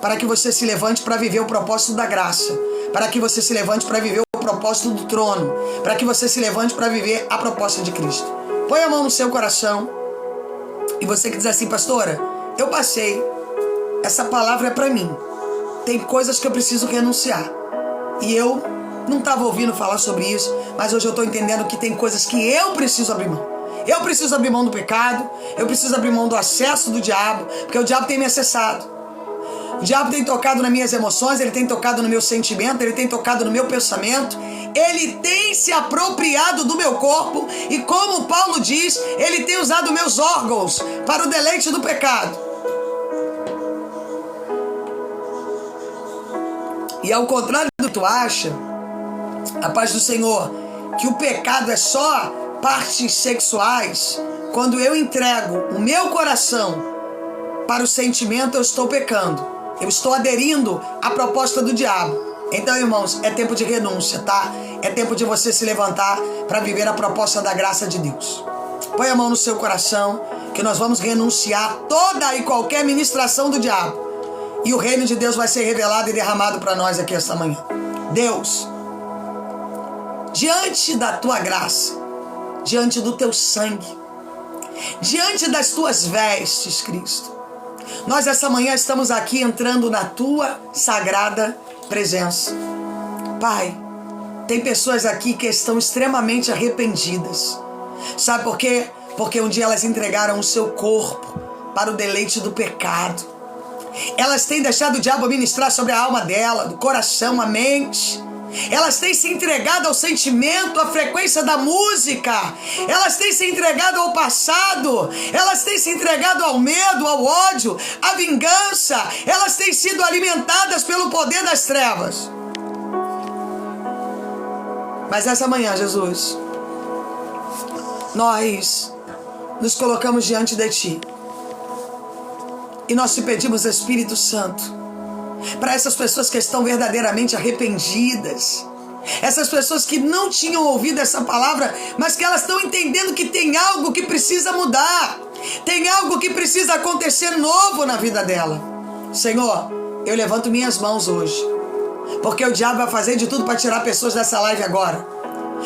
para que você se levante para viver o propósito da graça, para que você se levante para viver o propósito do trono, para que você se levante para viver a proposta de Cristo. Põe a mão no seu coração. E você que diz assim: pastora, eu passei, essa palavra é para mim, tem coisas que eu preciso renunciar, e eu não estava ouvindo falar sobre isso, mas hoje eu estou entendendo que tem coisas que eu preciso abrir mão. Eu preciso abrir mão do pecado, eu preciso abrir mão do acesso do diabo, porque o diabo tem me acessado. O diabo tem tocado nas minhas emoções, ele tem tocado no meu sentimento, ele tem tocado no meu pensamento, ele tem se apropriado do meu corpo e, como Paulo diz, ele tem usado meus órgãos para o deleite do pecado. E ao contrário do que tu acha, a paz do Senhor, que o pecado é só partes sexuais, quando eu entrego o meu coração para o sentimento, eu estou pecando. Eu estou aderindo à proposta do diabo. Então, irmãos, é tempo de renúncia, tá? É tempo de você se levantar para viver a proposta da graça de Deus. Põe a mão no seu coração, que nós vamos renunciar toda e qualquer ministração do diabo. E o reino de Deus vai ser revelado e derramado para nós aqui esta manhã. Deus, diante da tua graça, diante do teu sangue, diante das tuas vestes, Cristo, Nós essa manhã estamos aqui entrando na tua sagrada presença. Pai, tem pessoas aqui que estão extremamente arrependidas. Sabe por quê? Porque um dia elas entregaram o seu corpo para o deleite do pecado. Elas têm deixado o diabo ministrar sobre a alma dela, do coração, a mente. Elas têm se entregado ao sentimento, à frequência da música. Elas têm se entregado ao passado. Elas têm se entregado ao medo, ao ódio, à vingança. Elas têm sido alimentadas pelo poder das trevas. Mas essa manhã, Jesus, nós nos colocamos diante de Ti. E nós te pedimos, Espírito Santo, para essas pessoas que estão verdadeiramente arrependidas, essas pessoas que não tinham ouvido essa palavra, mas que elas estão entendendo que tem algo que precisa mudar, tem algo que precisa acontecer novo na vida dela. Senhor, eu levanto minhas mãos hoje, porque o diabo vai fazer de tudo para tirar pessoas dessa live agora.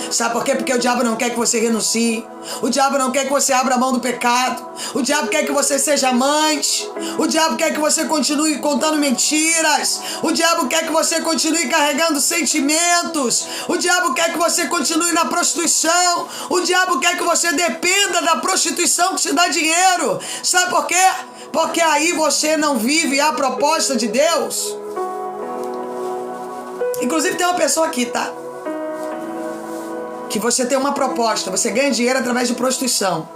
Sabe por quê? Porque o diabo não quer que você renuncie. O diabo não quer que você abra a mão do pecado. O diabo quer que você seja amante. O diabo quer que você continue contando mentiras. O diabo quer que você continue carregando sentimentos. O diabo quer que você continue na prostituição. O diabo quer que você dependa da prostituição que te dá dinheiro. Sabe por quê? Porque aí você não vive a proposta de Deus. Inclusive tem uma pessoa aqui, tá? Que você tem uma proposta, você ganha dinheiro através de prostituição.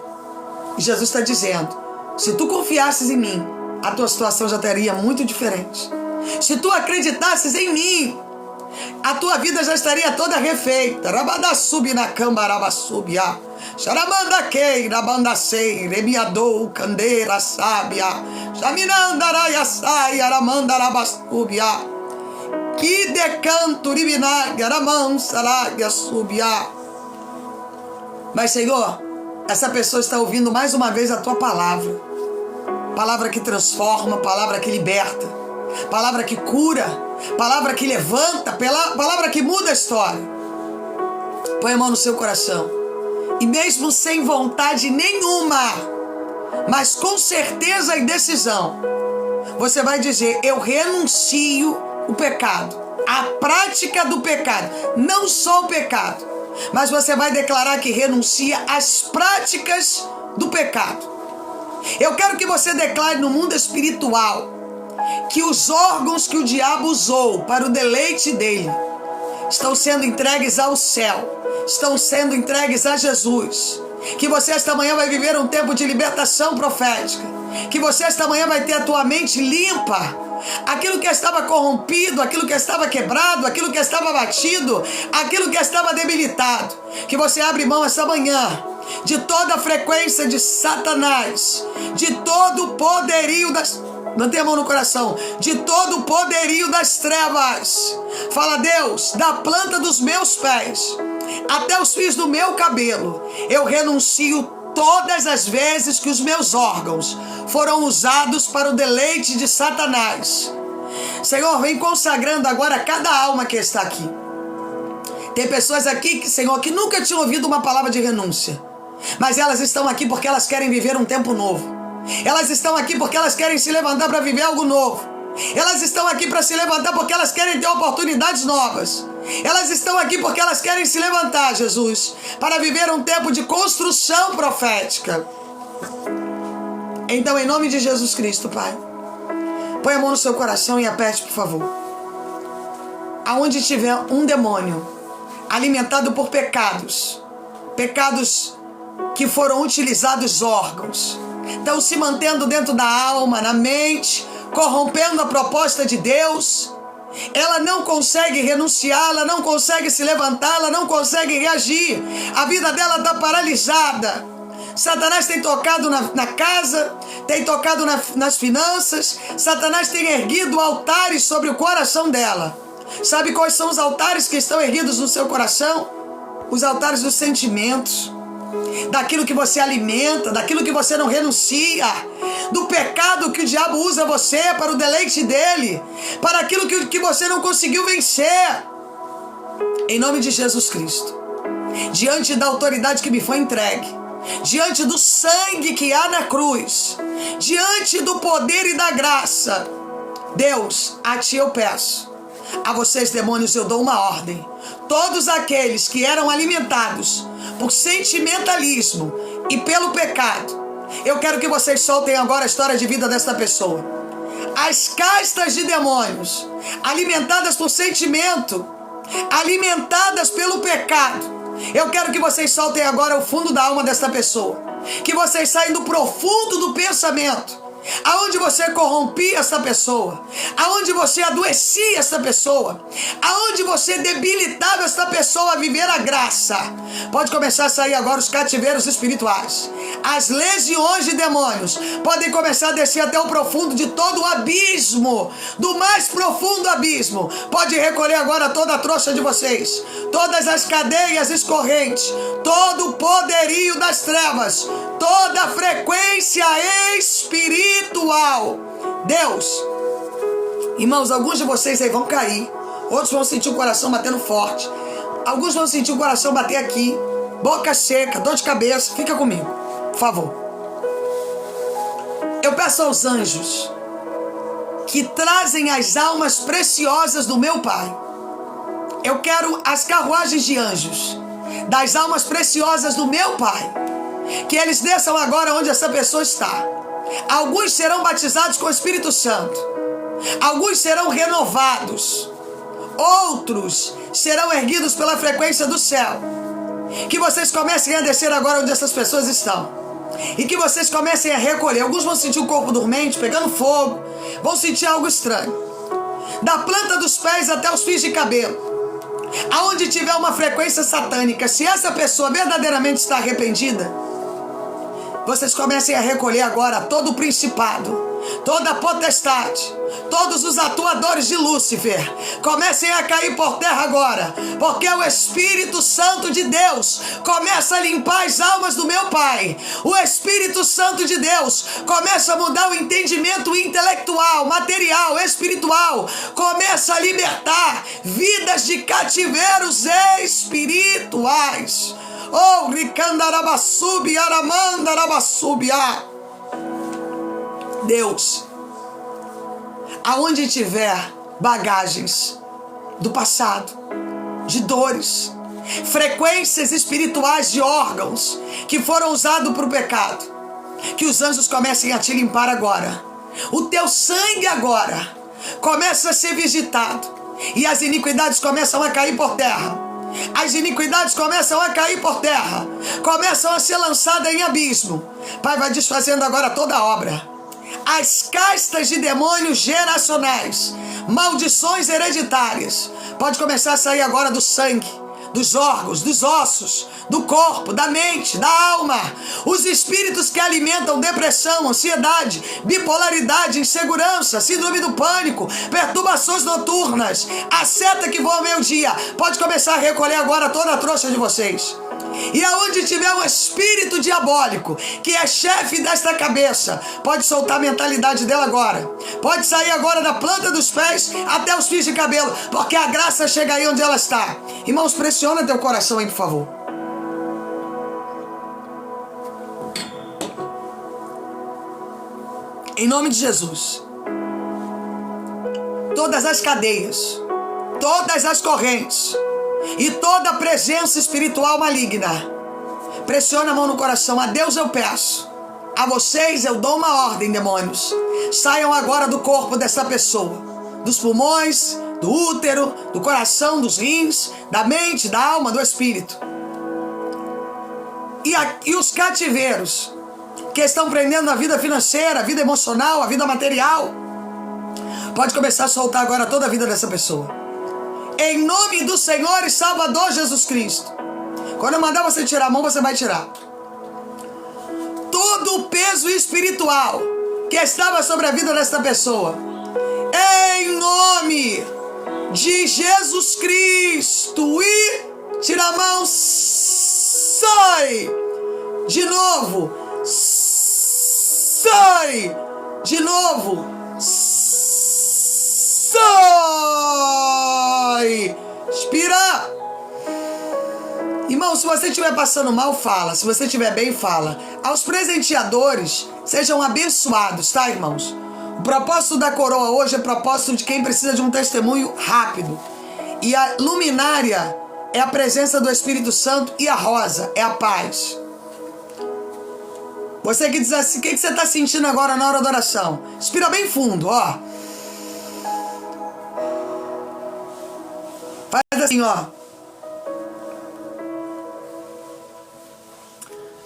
E Jesus está dizendo, se tu confiasses em mim, a tua situação já estaria muito diferente. Se tu acreditasses em mim, a tua vida já estaria toda refeita. Rabadassubi na cambarabassubiá. Xaramandakei, rabandacei, remiadou, candeira, sábia. Xaminandaraiaçai, aramandarabassubiá. Que decanto, ribinag, aramansaragia, subiá. Mas, Senhor, essa pessoa está ouvindo mais uma vez a Tua palavra. Palavra que transforma, palavra que liberta, palavra que cura, palavra que levanta, palavra que muda a história. Põe a mão no seu coração. E mesmo sem vontade nenhuma, mas com certeza e decisão, você vai dizer, eu renuncio o pecado, a prática do pecado, não só o pecado, mas você vai declarar que renuncia às práticas do pecado. Eu quero que você declare no mundo espiritual que os órgãos que o diabo usou para o deleite dele estão sendo entregues ao céu, estão sendo entregues a Jesus. Que você esta manhã vai viver um tempo de libertação profética, que você esta manhã vai ter a tua mente limpa. Aquilo que estava corrompido, aquilo que estava quebrado, aquilo que estava batido, aquilo que estava debilitado, que você abre mão essa manhã de toda a frequência de Satanás, de todo o poderio das... Mantenha a mão no coração. De todo o poderio das trevas. Fala, Deus, da planta dos meus pés até os fios do meu cabelo, eu renuncio todas as vezes que os meus órgãos foram usados para o deleite de Satanás. Senhor, vem consagrando agora cada alma que está aqui. Tem pessoas aqui, Senhor, que nunca tinham ouvido uma palavra de renúncia, mas elas estão aqui porque elas querem viver um tempo novo. Elas estão aqui porque elas querem se levantar para viver algo novo. Elas estão aqui para se levantar porque elas querem ter oportunidades novas. Elas estão aqui porque elas querem se levantar, Jesus, para viver um tempo de construção profética. Então, em nome de Jesus Cristo, Pai, põe a mão no seu coração e aperte, por favor. Aonde tiver um demônio alimentado por pecados que foram utilizados órgãos, estão se mantendo dentro da alma, na mente, corrompendo a proposta de Deus, ela não consegue renunciar, ela não consegue se levantar, ela não consegue reagir, a vida dela está paralisada. Satanás tem tocado na casa, tem tocado nas finanças, Satanás tem erguido altares sobre o coração dela. Sabe quais são os altares que estão erguidos no seu coração? Os altares dos sentimentos, daquilo que você alimenta, daquilo que você não renuncia, do pecado que o diabo usa você para o deleite dele, para aquilo que você não conseguiu vencer. Em nome de Jesus Cristo, diante da autoridade que me foi entregue, diante do sangue que há na cruz, diante do poder e da graça, Deus, a Ti eu peço, a vocês demônios eu dou uma ordem. Todos aqueles que eram alimentados por sentimentalismo e pelo pecado, eu quero que vocês soltem agora a história de vida desta pessoa. As castas de demônios, alimentadas por sentimento, alimentadas pelo pecado, eu quero que vocês soltem agora o fundo da alma desta pessoa. Que vocês saiam do profundo do pensamento, aonde você corrompia essa pessoa, aonde você adoecia essa pessoa, aonde você debilitava essa pessoa a viver a graça. Pode começar a sair agora os cativeiros espirituais. As legiões de demônios podem começar a descer até o profundo de todo o abismo, do mais profundo abismo. Pode recolher agora toda a trouxa de vocês, todas as cadeias escorrentes, todo o poderio das trevas, toda a frequência espiritual. Deus, irmãos, alguns de vocês aí vão cair, outros vão sentir o coração batendo forte, alguns vão sentir o coração bater aqui, boca seca, dor de cabeça. Fica comigo, por favor. Eu peço aos anjos que trazem as almas preciosas do meu Pai. Eu quero as carruagens de anjos das almas preciosas do meu Pai, que eles desçam agora onde essa pessoa está. Alguns serão batizados com o Espírito Santo, alguns serão renovados, outros serão erguidos pela frequência do céu. Que vocês comecem a descer agora onde essas pessoas estão, e que vocês comecem a recolher. Alguns vão sentir o corpo dormente, pegando fogo, vão sentir algo estranho, da planta dos pés até os fios de cabelo, aonde tiver uma frequência satânica. Se essa pessoa verdadeiramente está arrependida, vocês comecem a recolher agora todo o principado, toda a potestade, todos os atuadores de Lúcifer. Comecem a cair por terra agora, porque o Espírito Santo de Deus começa a limpar as almas do meu Pai. O Espírito Santo de Deus começa a mudar o entendimento intelectual, material, espiritual. Começa a libertar vidas de cativeiros espirituais. Oh, Ricandarabassubi, Aramandarabassubiá. Deus, aonde tiver bagagens do passado, de dores, frequências espirituais de órgãos que foram usados para o pecado, que os anjos comecem a te limpar agora. O teu sangue agora começa a ser visitado, e as iniquidades começam a cair por terra. As iniquidades começam a cair por terra, começam a ser lançadas em abismo. Pai, vai desfazendo agora toda a obra. As castas de demônios geracionais, maldições hereditárias, pode começar a sair agora do sangue, dos órgãos, dos ossos, do corpo, da mente, da alma. Os espíritos que alimentam depressão, ansiedade, bipolaridade, insegurança, síndrome do pânico, perturbações noturnas, a seta que voa ao meio-dia, pode começar a recolher agora toda a trouxa de vocês. E aonde tiver um espírito diabólico que é chefe desta cabeça, pode soltar a mentalidade dela agora. Pode sair agora da planta dos pés até os fios de cabelo, porque a graça chega aí onde ela está. Irmãos, pressiona teu coração aí, por favor. Em nome de Jesus, todas as cadeias, todas as correntes e toda a presença espiritual maligna, pressiona a mão no coração. A Deus eu peço, a vocês eu dou uma ordem, demônios. Saiam agora do corpo dessa pessoa, dos pulmões, do útero, do coração, dos rins, da mente, da alma, do espírito. E os cativeiros que estão prendendo a vida financeira, a vida emocional, a vida material, pode começar a soltar agora toda a vida dessa pessoa. Em nome do Senhor e Salvador Jesus Cristo. Quando eu mandar você tirar a mão, você vai tirar todo o peso espiritual que estava sobre a vida dessa pessoa. Em nome de Jesus Cristo. E tira a mão. Sai. De novo. Sai. De novo. Sai. Expira. Irmão, Irmão, se você estiver passando mal, fala. Se você estiver bem, fala. Aos presenteadores, sejam abençoados, tá, irmãos? O propósito da coroa hoje é o propósito de quem precisa de um testemunho rápido. E a luminária é a presença do Espírito Santo e a rosa é a paz. Você que diz assim, o que você está sentindo agora na hora da oração? Inspira bem fundo, ó. Faz assim, ó.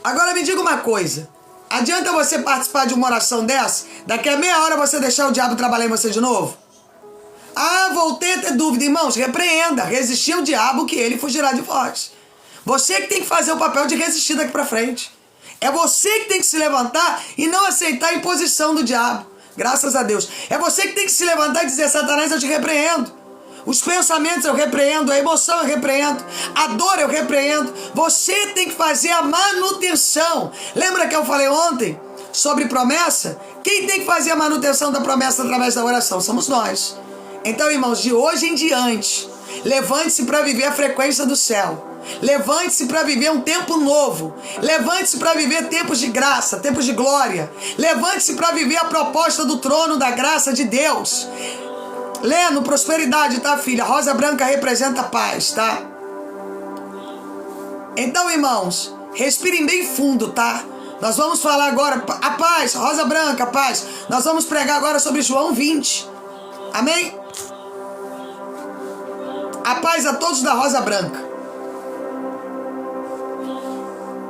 Agora me diga uma coisa. Adianta você participar de uma oração dessa? Daqui a meia hora você deixar o diabo trabalhar em você de novo? Ah, voltei a ter dúvida. Irmãos, repreenda. Resistir ao diabo que ele fugirá de vós. Você que tem que fazer o papel de resistir daqui pra frente. É você que tem que se levantar e não aceitar a imposição do diabo. Graças a Deus. É você que tem que se levantar e dizer, Satanás, eu te repreendo. Os pensamentos eu repreendo, a emoção eu repreendo, a dor eu repreendo. Você tem que fazer a manutenção. Lembra que eu falei ontem sobre promessa? Quem tem que fazer a manutenção da promessa através da oração? Somos nós. Então, irmãos, de hoje em diante, levante-se para viver a frequência do céu. Levante-se para viver um tempo novo. Levante-se para viver tempos de graça, tempos de glória. Levante-se para viver a proposta do trono da graça de Deus. Lendo, prosperidade, tá, filha? Rosa branca representa paz, tá? Então, irmãos, respirem bem fundo, tá? Nós vamos falar agora, a paz, rosa branca, paz. Nós vamos pregar agora sobre João 20. Amém? A paz a todos da rosa branca.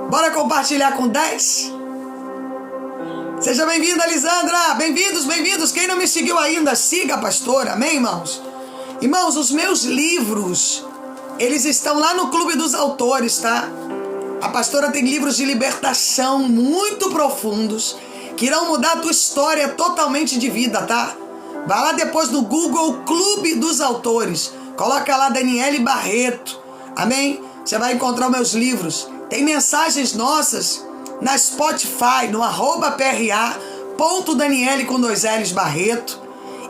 Bora compartilhar com 10? Seja bem-vinda, Lisandra. Bem-vindos, bem-vindos. Quem não me seguiu ainda, siga a pastora. Amém, irmãos? Irmãos, os meus livros, eles estão lá no Clube dos Autores, tá? A pastora tem livros de libertação muito profundos que irão mudar a tua história totalmente de vida, tá? Vai lá depois no Google Clube dos Autores. Coloca lá Daniele Barreto. Amém? Você vai encontrar meus livros. Tem mensagens nossas na Spotify, no @pra.daniele com 2 L's Barreto.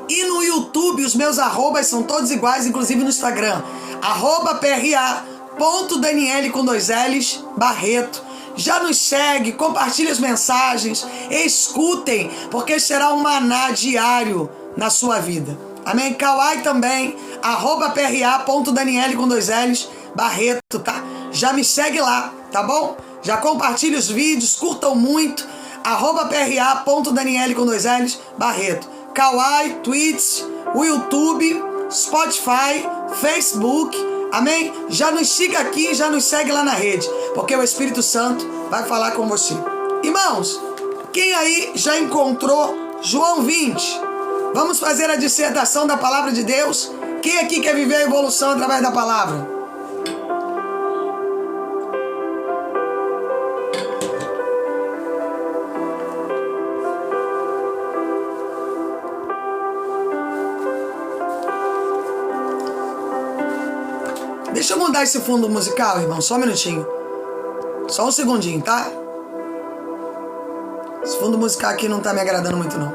E no YouTube, os meus arrobas são todos iguais, inclusive no Instagram. @pra.daniele com 2 L's Barreto. Já nos segue, compartilhe as mensagens, escutem, porque será um maná diário na sua vida. Amém? Kawai também, @pra.daniele com 2 L's Barreto, tá? Já me segue lá, tá bom? Já compartilhe os vídeos, curtam muito. @pra.daniele com 2 L's Barreto. Kawai, Twitch, o YouTube, Spotify, Facebook. Amém? Já nos siga aqui, já nos segue lá na rede, porque o Espírito Santo vai falar com você. Irmãos, quem aí já encontrou João 20? Vamos fazer a dissertação da palavra de Deus? Quem aqui quer viver a evolução através da palavra? Deixa eu mudar esse fundo musical, irmão. Só um minutinho. Só um segundinho, tá? Esse fundo musical aqui não tá me agradando muito, não.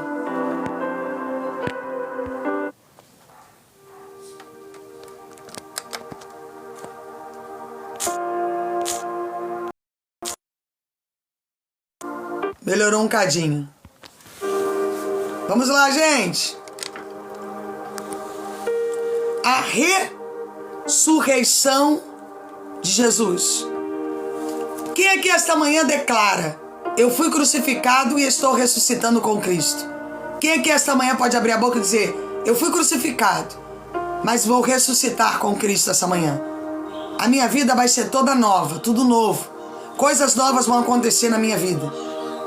Melhorou um cadinho. Vamos lá, gente. A ressurreição de Jesus. Quem aqui esta manhã declara: eu fui crucificado e estou ressuscitando com Cristo? Quem aqui esta manhã pode abrir a boca e dizer: eu fui crucificado, mas vou ressuscitar com Cristo essa manhã? A minha vida vai ser toda nova, tudo novo. Coisas novas vão acontecer na minha vida.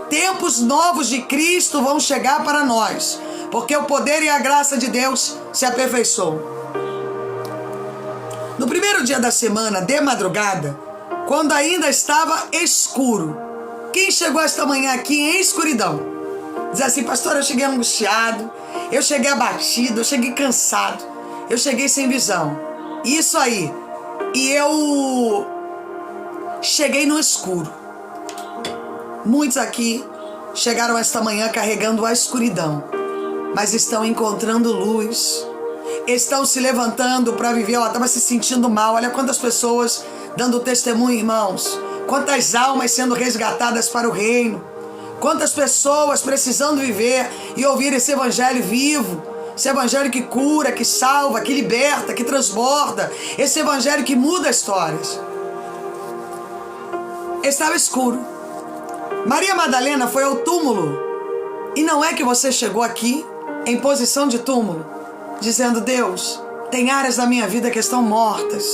Tempos novos de Cristo vão chegar para nós, porque o poder e a graça de Deus se aperfeiçoam. No primeiro dia da semana, de madrugada, quando ainda estava escuro, quem chegou esta manhã aqui em escuridão? Diz assim: pastor, eu cheguei angustiado, eu cheguei abatido, eu cheguei cansado, eu cheguei sem visão. Isso aí. E eu cheguei no escuro. Muitos aqui chegaram esta manhã carregando a escuridão, mas estão encontrando luz. Estão se levantando para viver. Ela estava se sentindo mal. Olha quantas pessoas dando testemunho, irmãos. Quantas almas sendo resgatadas para o reino. Quantas pessoas precisando viver e ouvir esse evangelho vivo. Esse evangelho que cura, que salva, que liberta, que transborda. Esse evangelho que muda histórias. Estava escuro. Maria Madalena foi ao túmulo. E não é que você chegou aqui em posição de túmulo, dizendo: Deus, tem áreas da minha vida que estão mortas.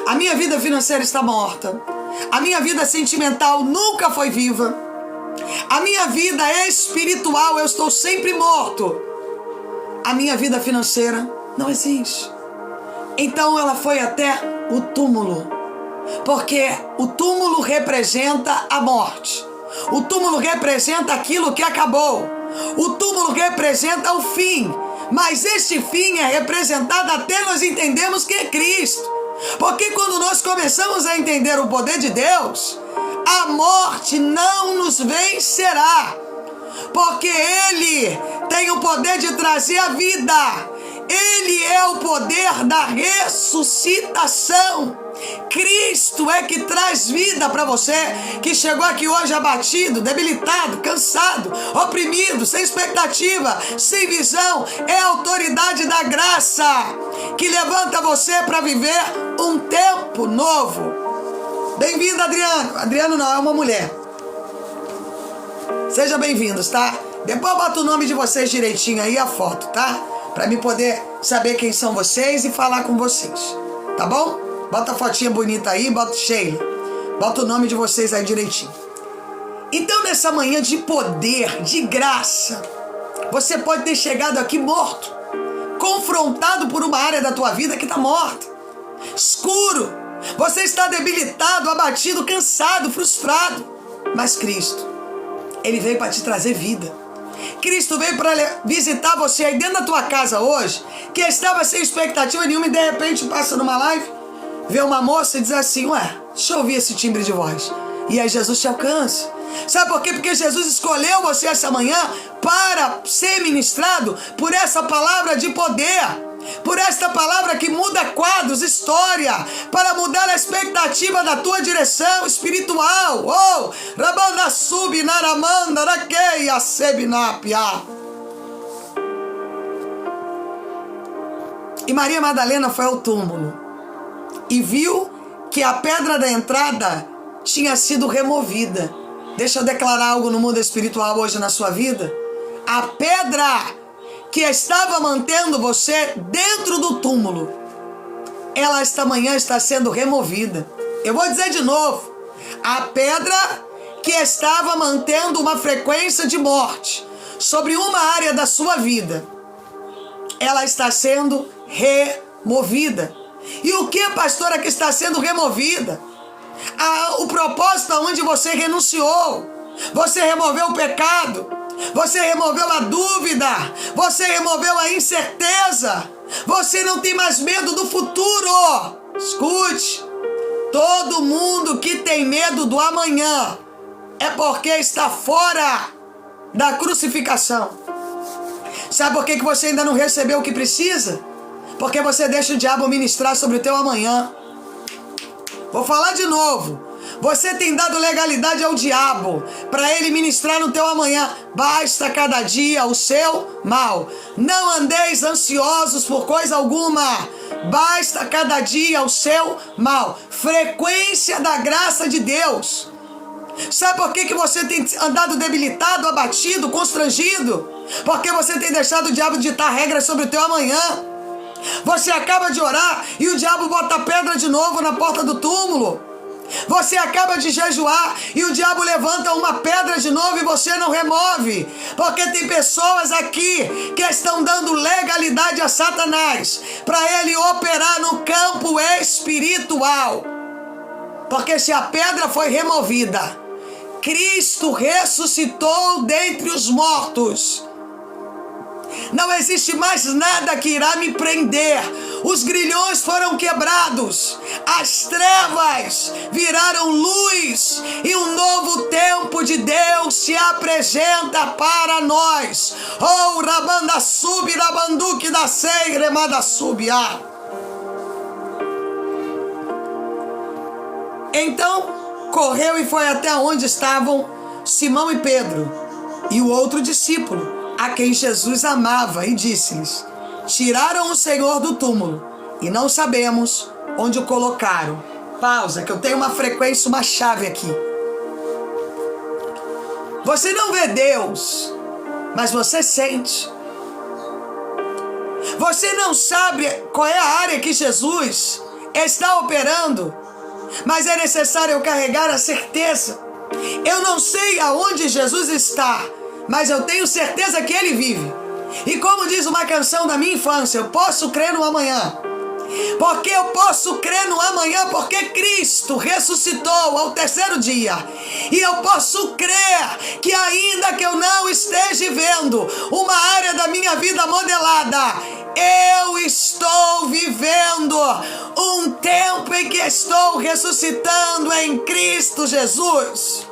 A minha vida financeira está morta. A minha vida sentimental nunca foi viva. A minha vida espiritual, eu estou sempre morto. A minha vida financeira não existe. Então ela foi até o túmulo, porque o túmulo representa a morte. O túmulo representa aquilo que acabou. O túmulo representa o fim. Mas este fim é representado até nós entendemos que é Cristo. Porque quando nós começamos a entender o poder de Deus, a morte não nos vencerá. Porque Ele tem o poder de trazer a vida. Ele é o poder da ressuscitação. Cristo é que traz vida para você que chegou aqui hoje abatido, debilitado, cansado, oprimido, sem expectativa, sem visão. É a autoridade da graça que levanta você para viver um tempo novo. Bem-vindo, Adriano. Adriano não, é uma mulher. Sejam bem-vindos, tá? Depois bota o nome de vocês direitinho aí, a foto, tá? Para mim poder saber quem são vocês e falar com vocês, tá bom? Bota a fotinha bonita aí, bota Sheila. Bota o nome de vocês aí direitinho. Então, nessa manhã de poder, de graça, você pode ter chegado aqui morto, confrontado por uma área da tua vida que está morta, escuro. Você está debilitado, abatido, cansado, frustrado. Mas Cristo, Ele veio para te trazer vida. Cristo veio para visitar você aí dentro da tua casa hoje, que estava sem expectativa nenhuma e de repente passa numa live, vê uma moça e diz assim: ué, deixa eu ouvir esse timbre de voz. E aí Jesus te alcança. Sabe por quê? Porque Jesus escolheu você essa manhã para ser ministrado por essa palavra de poder. Por esta palavra que muda quadros, história, para mudar a expectativa da tua direção espiritual. Oh, Rabanda Subi Naramanda Rakeia Sebinapia. E Maria Madalena foi ao túmulo e viu que a pedra da entrada tinha sido removida. Deixa eu declarar algo no mundo espiritual hoje na sua vida. A pedra que estava mantendo você dentro do túmulo, ela esta manhã está sendo removida. Eu vou dizer de novo: a pedra que estava mantendo uma frequência de morte sobre uma área da sua vida, ela está sendo removida. E o que, pastora, que está sendo removida? O propósito aonde você renunciou. Você removeu o pecado. Você removeu a dúvida. Você removeu a incerteza. Você não tem mais medo do futuro. Escute. Todo mundo que tem medo do amanhã é porque está fora da crucificação. Sabe por que você ainda não recebeu o que precisa? Porque você deixa o diabo ministrar sobre o teu amanhã. Vou falar de novo. Você tem dado legalidade ao diabo para ele ministrar no teu amanhã. Basta cada dia o seu mal. Não andeis ansiosos por coisa alguma. Basta cada dia o seu mal. Frequência da graça de Deus. Sabe por que você tem andado debilitado, abatido, constrangido? Porque você tem deixado o diabo ditar regras sobre o teu amanhã. Você acaba de orar e o diabo bota pedra de novo na porta do túmulo. Você acaba de jejuar e o diabo levanta uma pedra de novo e você não remove. Porque tem pessoas aqui que estão dando legalidade a Satanás para ele operar no campo espiritual. Porque se a pedra foi removida, Cristo ressuscitou dentre os mortos. Não existe mais nada que irá me prender. Os grilhões foram quebrados. As trevas viraram luz. E um novo tempo de Deus se apresenta para nós. Oh, Rabanda Subi, Rabanduque da Sei, Remada Subia. Então correu e foi até onde estavam Simão e Pedro e o outro discípulo, a quem Jesus amava, e disse-lhes: tiraram o Senhor do túmulo e não sabemos onde o colocaram. Pausa, que eu tenho uma frequência, uma chave aqui. Você não vê Deus, mas você sente. Você não sabe qual é a área que Jesus está operando, mas é necessário eu carregar a certeza. Eu não sei aonde Jesus está, mas eu tenho certeza que Ele vive. E como diz uma canção da minha infância, eu posso crer no amanhã. Porque eu posso crer no amanhã, porque Cristo ressuscitou ao terceiro dia. E eu posso crer que ainda que eu não esteja vendo uma área da minha vida modelada, eu estou vivendo um tempo em que estou ressuscitando em Cristo Jesus.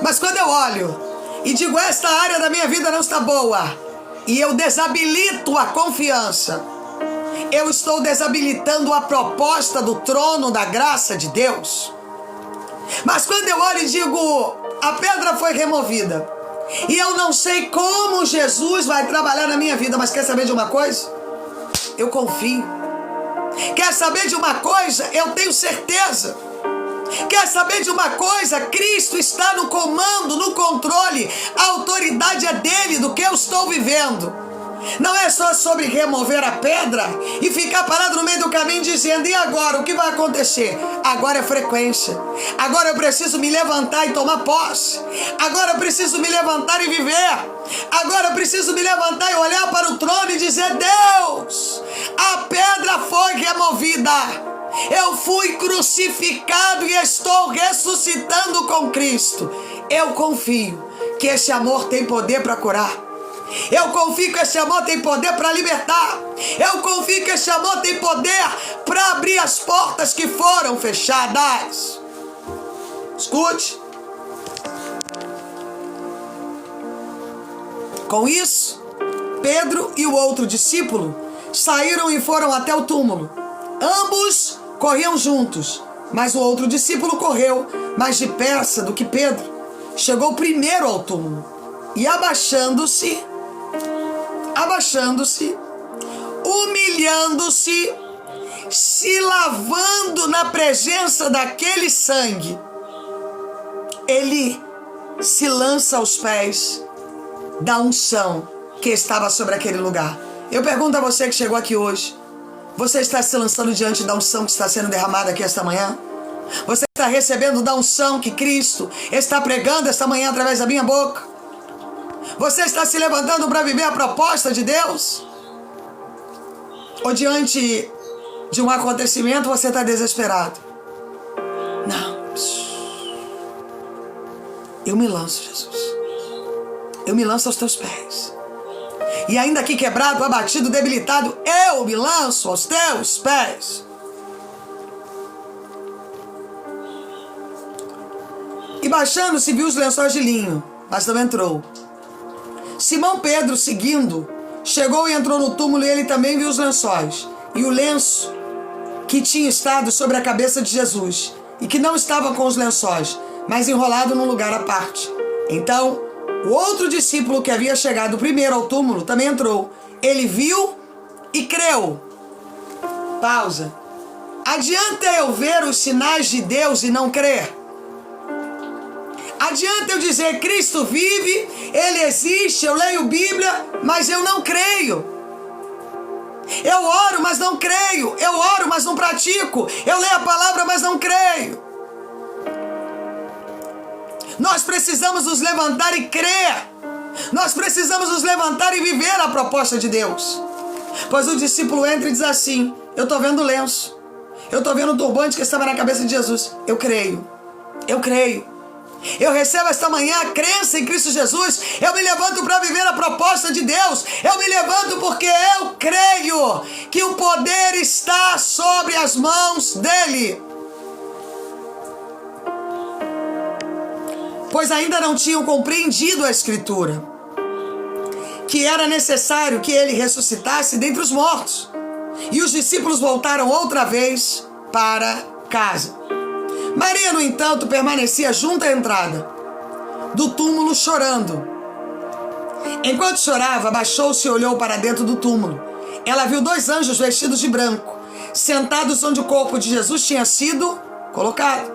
Mas quando eu olho e digo, esta área da minha vida não está boa, e eu desabilito a confiança, eu estou desabilitando a proposta do trono da graça de Deus. Mas quando eu olho e digo, a pedra foi removida, e eu não sei como Jesus vai trabalhar na minha vida, mas quer saber de uma coisa? Eu confio. Quer saber de uma coisa? Eu tenho certeza. Quer saber de uma coisa? Cristo está no comando, no controle. A autoridade é dele, do que eu estou vivendo. Não é só sobre remover a pedra e ficar parado no meio do caminho dizendo, e agora? O que vai acontecer? Agora é frequência. Agora eu preciso me levantar e tomar posse. Agora eu preciso me levantar e viver. Agora eu preciso me levantar e olhar para o trono e dizer, Deus, a pedra foi removida. Eu fui crucificado e estou ressuscitando com Cristo. Eu confio que esse amor tem poder para curar. Eu confio que esse amor tem poder para libertar. Eu confio que esse amor tem poder para abrir as portas que foram fechadas. Escute. Com isso, Pedro e o outro discípulo saíram e foram até o túmulo. Ambos corriam juntos, mas o outro discípulo correu mais depressa do que Pedro. Chegou primeiro ao túmulo e abaixando-se, humilhando-se, se lavando na presença daquele sangue, ele se lança aos pés da unção que estava sobre aquele lugar. Eu pergunto a você que chegou aqui hoje, você está se lançando diante da unção que está sendo derramada aqui esta manhã? Você está recebendo da unção que Cristo está pregando esta manhã através da minha boca? Você está se levantando para viver a proposta de Deus? Ou diante de um acontecimento você está desesperado? Não. Eu me lanço, Jesus. Eu me lanço aos teus pés. E ainda que quebrado, abatido, debilitado, eu me lanço aos teus pés. E baixando-se viu os lençóis de linho, mas não entrou. Simão Pedro, seguindo, chegou e entrou no túmulo, e ele também viu os lençóis e o lenço que tinha estado sobre a cabeça de Jesus, e que não estava com os lençóis, mas enrolado num lugar à parte. Então o outro discípulo que havia chegado primeiro ao túmulo também entrou. Ele viu e creu. Pausa. Adianta eu ver os sinais de Deus e não crer? Adianta eu dizer Cristo vive, Ele existe, eu leio Bíblia, mas eu não creio. Eu oro, mas não creio. Eu oro, mas não pratico. Eu leio a palavra, mas não creio. Nós precisamos nos levantar e crer. Nós precisamos nos levantar e viver a proposta de Deus. Pois o discípulo entra e diz assim, eu estou vendo o lenço, eu estou vendo o turbante que estava na cabeça de Jesus. Eu creio. Eu creio. Eu recebo esta manhã a crença em Cristo Jesus. Eu me levanto para viver a proposta de Deus. Eu me levanto porque eu creio que o poder está sobre as mãos dEle. Pois ainda não tinham compreendido a Escritura, que era necessário que Ele ressuscitasse dentre os mortos, E os discípulos voltaram outra vez para casa. Maria, no entanto, permanecia junto à entrada do túmulo chorando. Enquanto chorava, abaixou-se e olhou para dentro do túmulo. Ela viu 2 anjos vestidos de branco, sentados onde o corpo de Jesus tinha sido colocado.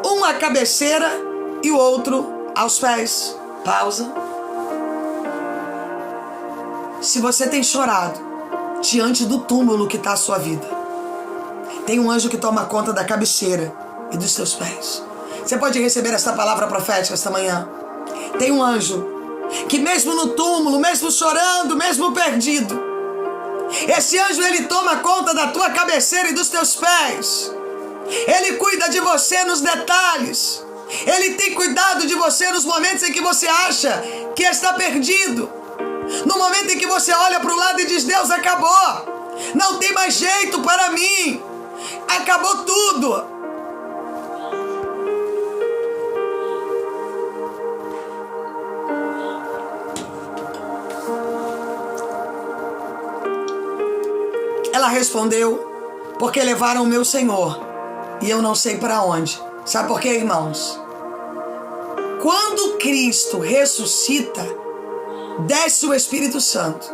Um à cabeceira e o outro aos pés. Pausa. Se você tem chorado diante do túmulo que está a sua vida, tem um anjo que toma conta da cabeceira e dos teus pés. Você pode receber essa palavra profética esta manhã. Tem um anjo que mesmo no túmulo, mesmo chorando, mesmo perdido, esse anjo, ele toma conta da tua cabeceira e dos teus pés. Ele cuida de você nos detalhes. Ele tem cuidado de você nos momentos em que você acha que está perdido. No momento em que você olha para o lado e diz: Deus, acabou. Não tem mais jeito para mim. Acabou tudo. Ela respondeu: porque levaram o meu Senhor e eu não sei para onde. Sabe por quê, irmãos? Quando Cristo ressuscita, desce o Espírito Santo.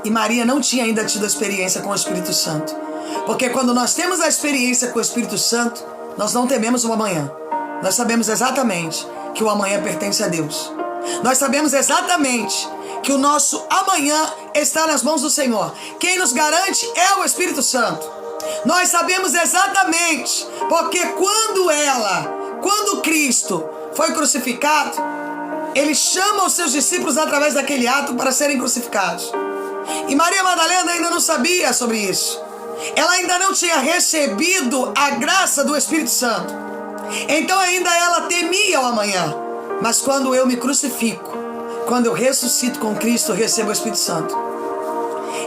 E Maria não tinha ainda tido a experiência com o Espírito Santo. Porque quando nós temos a experiência com o Espírito Santo, nós não tememos o amanhã. Nós sabemos exatamente que o amanhã pertence a Deus. Nós sabemos exatamente que o nosso amanhã está nas mãos do Senhor. Quem nos garante é o Espírito Santo. Nós sabemos exatamente, porque quando Cristo foi crucificado, ele chama os seus discípulos através daquele ato para serem crucificados. E Maria Madalena ainda não sabia sobre isso. Ela ainda não tinha recebido a graça do Espírito Santo. Então ainda ela temia o amanhã. Mas quando eu me crucifico, quando eu ressuscito com Cristo, eu recebo o Espírito Santo.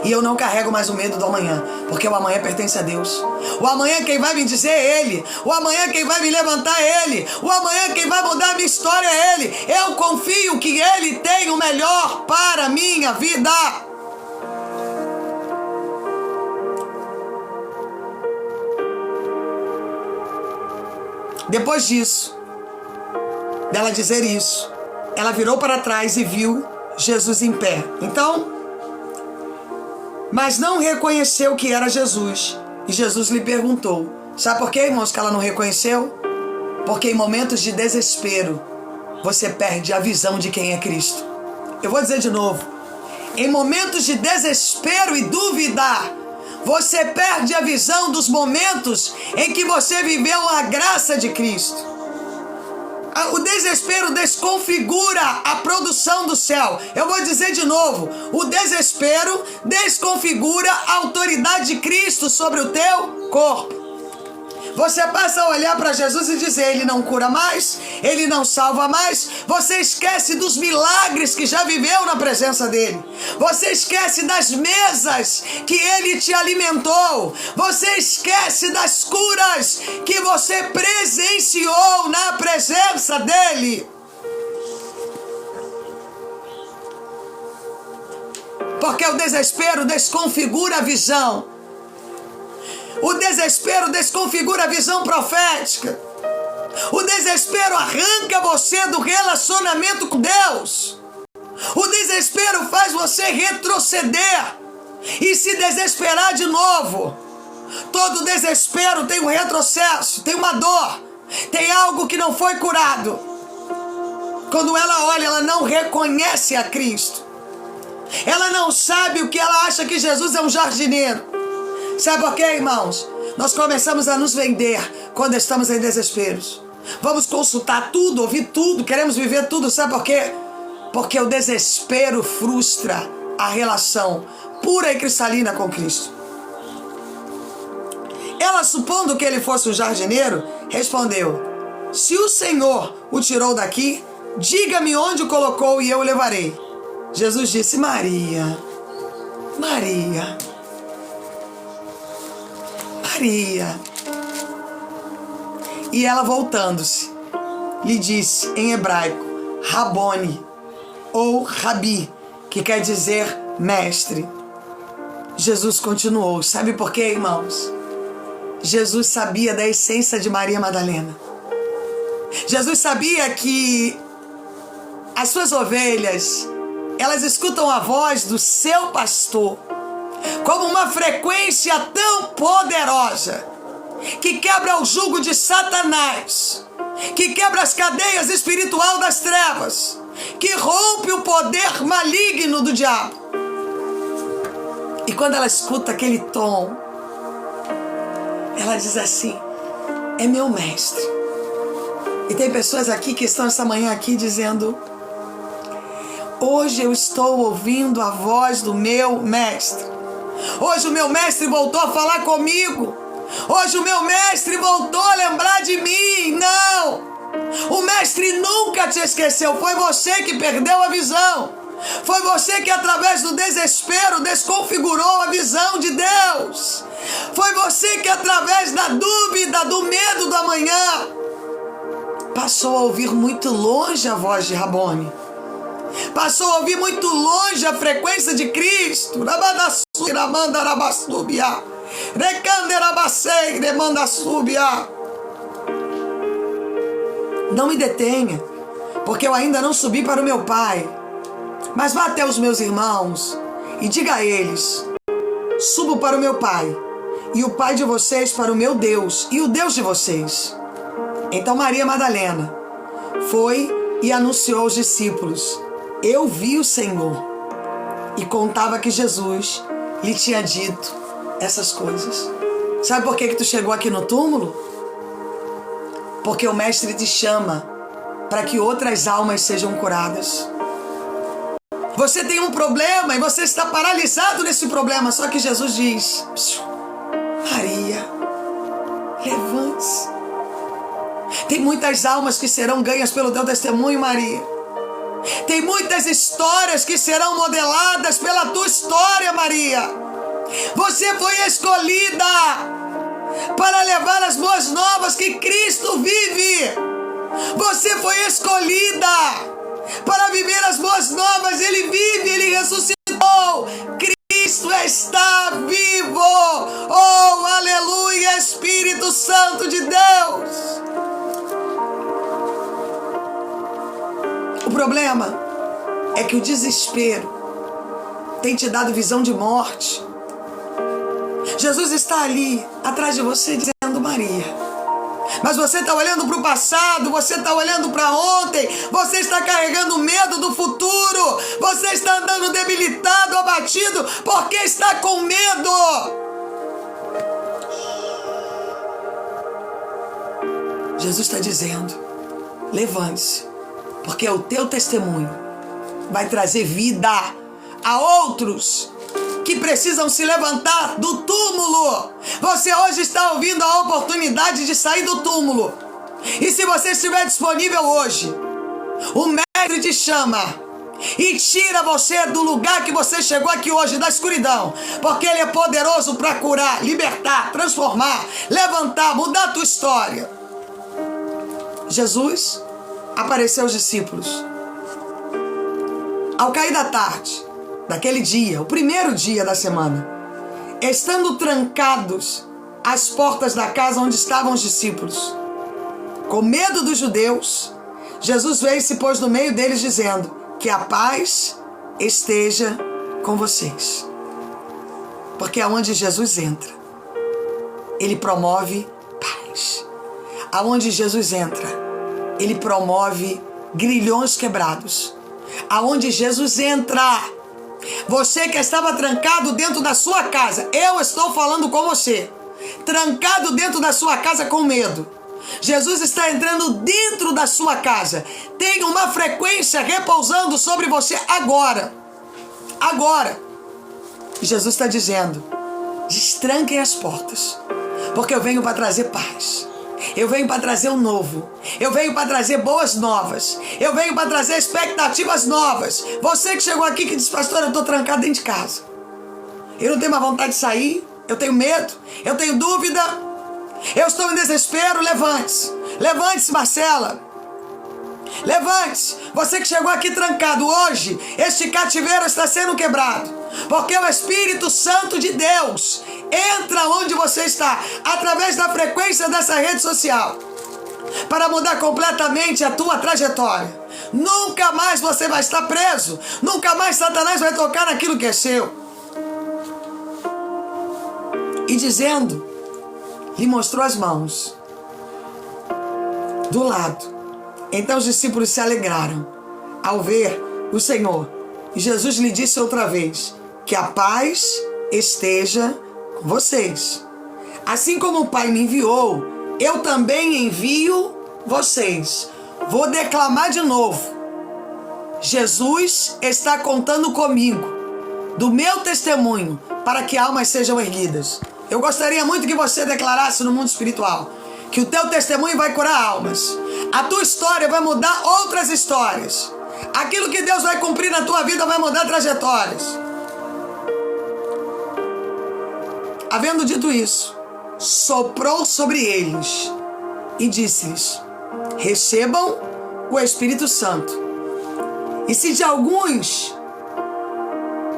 E eu não carrego mais o medo do amanhã, porque o amanhã pertence a Deus. O amanhã quem vai me dizer é Ele. O amanhã quem vai me levantar é Ele. O amanhã quem vai mudar a minha história é Ele. Eu confio que Ele tem o melhor para a minha vida. Depois disso, dela dizer isso, ela virou para trás e viu Jesus em pé. Então, mas não reconheceu que era Jesus. E Jesus lhe perguntou. Sabe por quê, irmãos, que ela não reconheceu? Porque em momentos de desespero, você perde a visão de quem é Cristo. Eu vou dizer de novo. Em momentos de desespero e dúvida, você perde a visão dos momentos em que você viveu a graça de Cristo. O desespero desconfigura a produção do céu. Eu vou dizer de novo. O desespero desconfigura a autoridade de Cristo sobre o teu corpo. Você passa a olhar para Jesus e dizer: Ele não cura mais, Ele não salva mais. Você esquece dos milagres que já viveu na presença dEle. Você esquece das mesas que Ele te alimentou. Você esquece das curas que você presenciou na presença dEle. Porque o desespero desconfigura a visão. O desespero desconfigura a visão profética. O desespero arranca você do relacionamento com Deus. O desespero faz você retroceder e se desesperar de novo. Todo desespero tem um retrocesso, tem uma dor, tem algo que não foi curado. Quando ela olha, ela não reconhece a Cristo. Ela não sabe o que ela acha que Jesus é um jardineiro. Sabe por quê, irmãos? Nós começamos a nos vender quando estamos em desesperos. Vamos consultar tudo, ouvir tudo, queremos viver tudo. Sabe por quê? Porque o desespero frustra a relação pura e cristalina com Cristo. Ela, supondo que ele fosse um jardineiro, respondeu: se o Senhor o tirou daqui, diga-me onde o colocou e eu o levarei. Jesus disse: Maria, Maria. Maria. E ela, voltando-se, lhe disse em hebraico: Rabone, ou Rabi, que quer dizer mestre. Jesus continuou. Sabe por quê, irmãos? Jesus sabia da essência de Maria Madalena. Jesus sabia que as suas ovelhas, elas escutam a voz do seu pastor como uma frequência tão poderosa que quebra o jugo de Satanás, que quebra as cadeias espirituais das trevas, que rompe o poder maligno do diabo. E quando ela escuta aquele tom, ela diz assim: é meu mestre. E tem pessoas aqui que estão essa manhã aqui dizendo: hoje eu estou ouvindo a voz do meu mestre. Hoje o meu mestre voltou a falar comigo. Hoje o meu mestre voltou a lembrar de mim. Não! O mestre nunca te esqueceu. Foi você que perdeu a visão. Foi você que, através do desespero, desconfigurou a visão de Deus. Foi você que, através da dúvida, do medo do amanhã, passou a ouvir muito longe a voz de Rabone. Passou a ouvir muito longe a frequência de Cristo. Não me detenha, porque eu ainda não subi para o meu Pai. Mas vá até os meus irmãos e diga a eles: subo para o meu Pai, e o Pai de vocês para o meu Deus, e o Deus de vocês. Então Maria Madalena foi e anunciou aos discípulos: eu vi o Senhor. E contava que Jesus lhe tinha dito essas coisas. Sabe por que tu chegou aqui no túmulo? Porque o Mestre te chama para que outras almas sejam curadas. Você tem um problema e você está paralisado nesse problema. Só que Jesus diz: Maria, levante-se. Tem muitas almas que serão ganhas pelo teu testemunho, Maria. Tem muitas histórias que serão modeladas pela tua história, Maria. Você foi escolhida para levar as boas novas que Cristo vive. Você foi escolhida para viver as boas novas. Ele vive, Ele ressuscitou. Cristo está vivo. Oh, aleluia, Espírito Santo de Deus. O problema é que o desespero tem te dado visão de morte. Jesus está ali, atrás de você, dizendo: Maria. Mas você está olhando para o passado, você está olhando para ontem, você está carregando medo do futuro, você está andando debilitado, abatido, porque está com medo. Jesus está dizendo: levante-se, porque o teu testemunho vai trazer vida a outros que precisam se levantar do túmulo. Você hoje está ouvindo a oportunidade de sair do túmulo. E se você estiver disponível hoje, o Mestre te chama e tira você do lugar que você chegou aqui hoje, da escuridão, porque Ele é poderoso para curar, libertar, transformar, levantar, mudar a tua história. Jesus apareceu aos discípulos ao cair da tarde daquele dia, o primeiro dia da semana, estando trancados as portas da casa onde estavam os discípulos. Com medo dos judeus, Jesus veio e se pôs no meio deles, dizendo: que a paz esteja com vocês. Porque aonde Jesus entra, Ele promove paz. Aonde Jesus entra, Ele promove grilhões quebrados. Aonde Jesus entra, você que estava trancado dentro da sua casa, eu estou falando com você, trancado dentro da sua casa com medo, Jesus está entrando dentro da sua casa. Tem uma frequência repousando sobre você agora. Agora. Jesus está dizendo: destranquem as portas, porque eu venho para trazer paz. Eu venho para trazer o novo. Eu venho para trazer boas novas. Eu venho para trazer expectativas novas. Você que chegou aqui que diz: pastor, eu estou trancado dentro de casa. Eu não tenho mais vontade de sair. Eu tenho medo. Eu tenho dúvida. Eu estou em desespero. Levante-se. Levante-se, Marcela. Levante-se. Você que chegou aqui trancado hoje, este cativeiro está sendo quebrado. Porque o Espírito Santo de Deus entra onde você está, através da frequência dessa rede social, para mudar completamente a tua trajetória. Nunca mais você vai estar preso. Nunca mais Satanás vai tocar naquilo que é seu. E dizendo, lhe mostrou as mãos do lado. Então os discípulos se alegraram ao ver o Senhor. E Jesus lhe disse outra vez, que a paz esteja com vocês. Assim como o Pai me enviou, eu também envio vocês. Vou declamar de novo. Jesus está contando comigo do meu testemunho para que almas sejam erguidas. Eu gostaria muito que você declarasse no mundo espiritual que o teu testemunho vai curar almas. A tua história vai mudar outras histórias. Aquilo que Deus vai cumprir na tua vida vai mudar trajetórias. Havendo dito isso, soprou sobre eles e disse-lhes, recebam o Espírito Santo. E se de alguns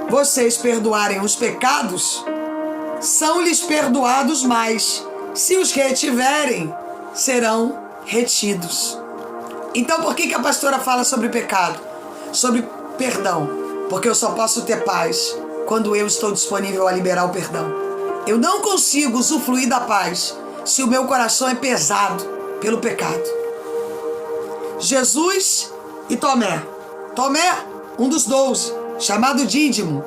vocês perdoarem os pecados, são-lhes perdoados mais. Se os retiverem, serão retidos. Então por que a pastora fala sobre pecado? Sobre perdão. Porque eu só posso ter paz quando eu estou disponível a liberar o perdão. Eu não consigo usufruir da paz se o meu coração é pesado pelo pecado. Jesus e Tomé. Tomé, um dos 12, chamado Dídimo,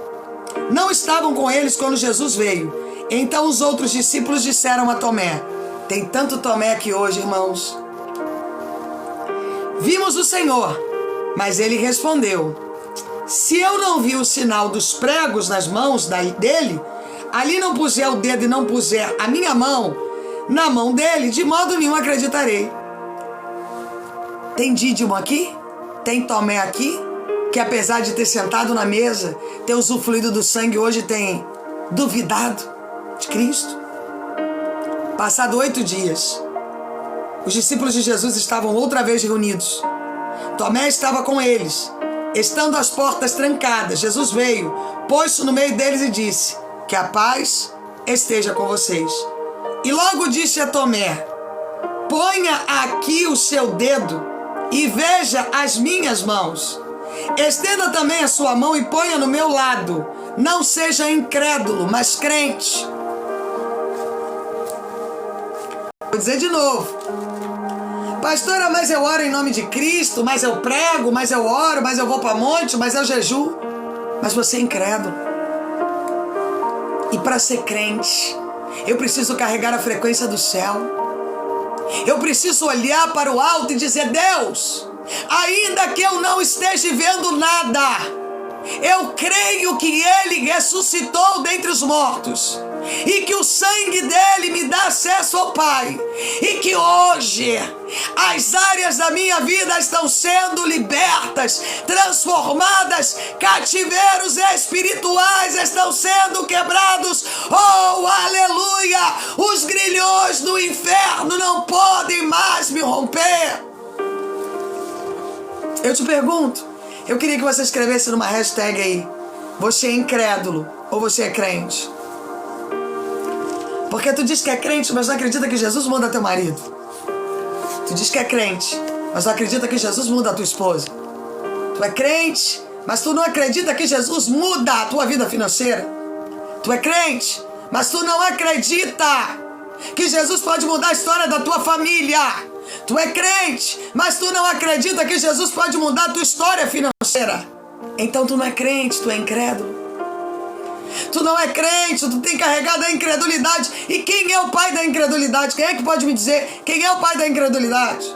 não estavam com eles quando Jesus veio. Então os outros discípulos disseram a Tomé, tem tanto Tomé aqui hoje, irmãos. Vimos o Senhor, mas ele respondeu, se eu não vi o sinal dos pregos nas mãos dele, ali não puser o dedo e não puser a minha mão na mão dele, de modo nenhum acreditarei. Tem Dídimo aqui? Tem Tomé aqui? Que apesar de ter sentado na mesa, ter usufruído do sangue, hoje tem duvidado de Cristo? Passado 8 dias, os discípulos de Jesus estavam outra vez reunidos. Tomé estava com eles. Estando as portas trancadas, Jesus veio, pôs-se no meio deles e disse, que a paz esteja com vocês. E logo disse a Tomé, ponha aqui o seu dedo e veja as minhas mãos. Estenda também a sua mão e ponha no meu lado. Não seja incrédulo, mas crente. Vou dizer de novo. Pastora, mas eu oro em nome de Cristo, mas eu prego, mas eu oro, mas eu vou para monte, mas eu jejuo. Mas você é incrédulo. E para ser crente, eu preciso carregar a frequência do céu. Eu preciso olhar para o alto e dizer, Deus, ainda que eu não esteja vendo nada, eu creio que Ele ressuscitou dentre os mortos e que o sangue dele me dá acesso ao Pai e que hoje as áreas da minha vida estão sendo libertas, transformadas, cativeiros espirituais estão sendo quebrados. Oh, aleluia! Os grilhões do inferno não podem mais me romper. Eu te pergunto, eu queria que você escrevesse numa hashtag aí, você é incrédulo ou você é crente? Porque tu diz que é crente, mas não acredita que Jesus muda teu marido. Tu diz que é crente, mas não acredita que Jesus muda a tua esposa. Tu é crente, mas tu não acredita que Jesus muda a tua vida financeira. Tu é crente, mas tu não acredita que Jesus pode mudar a história da tua família. Tu é crente, mas tu não acredita que Jesus pode mudar a tua história financeira. Então tu não é crente, tu é incrédulo. Tu não é crente, tu tem carregado a incredulidade. E quem é o pai da incredulidade? Quem é que pode me dizer quem é o pai da incredulidade?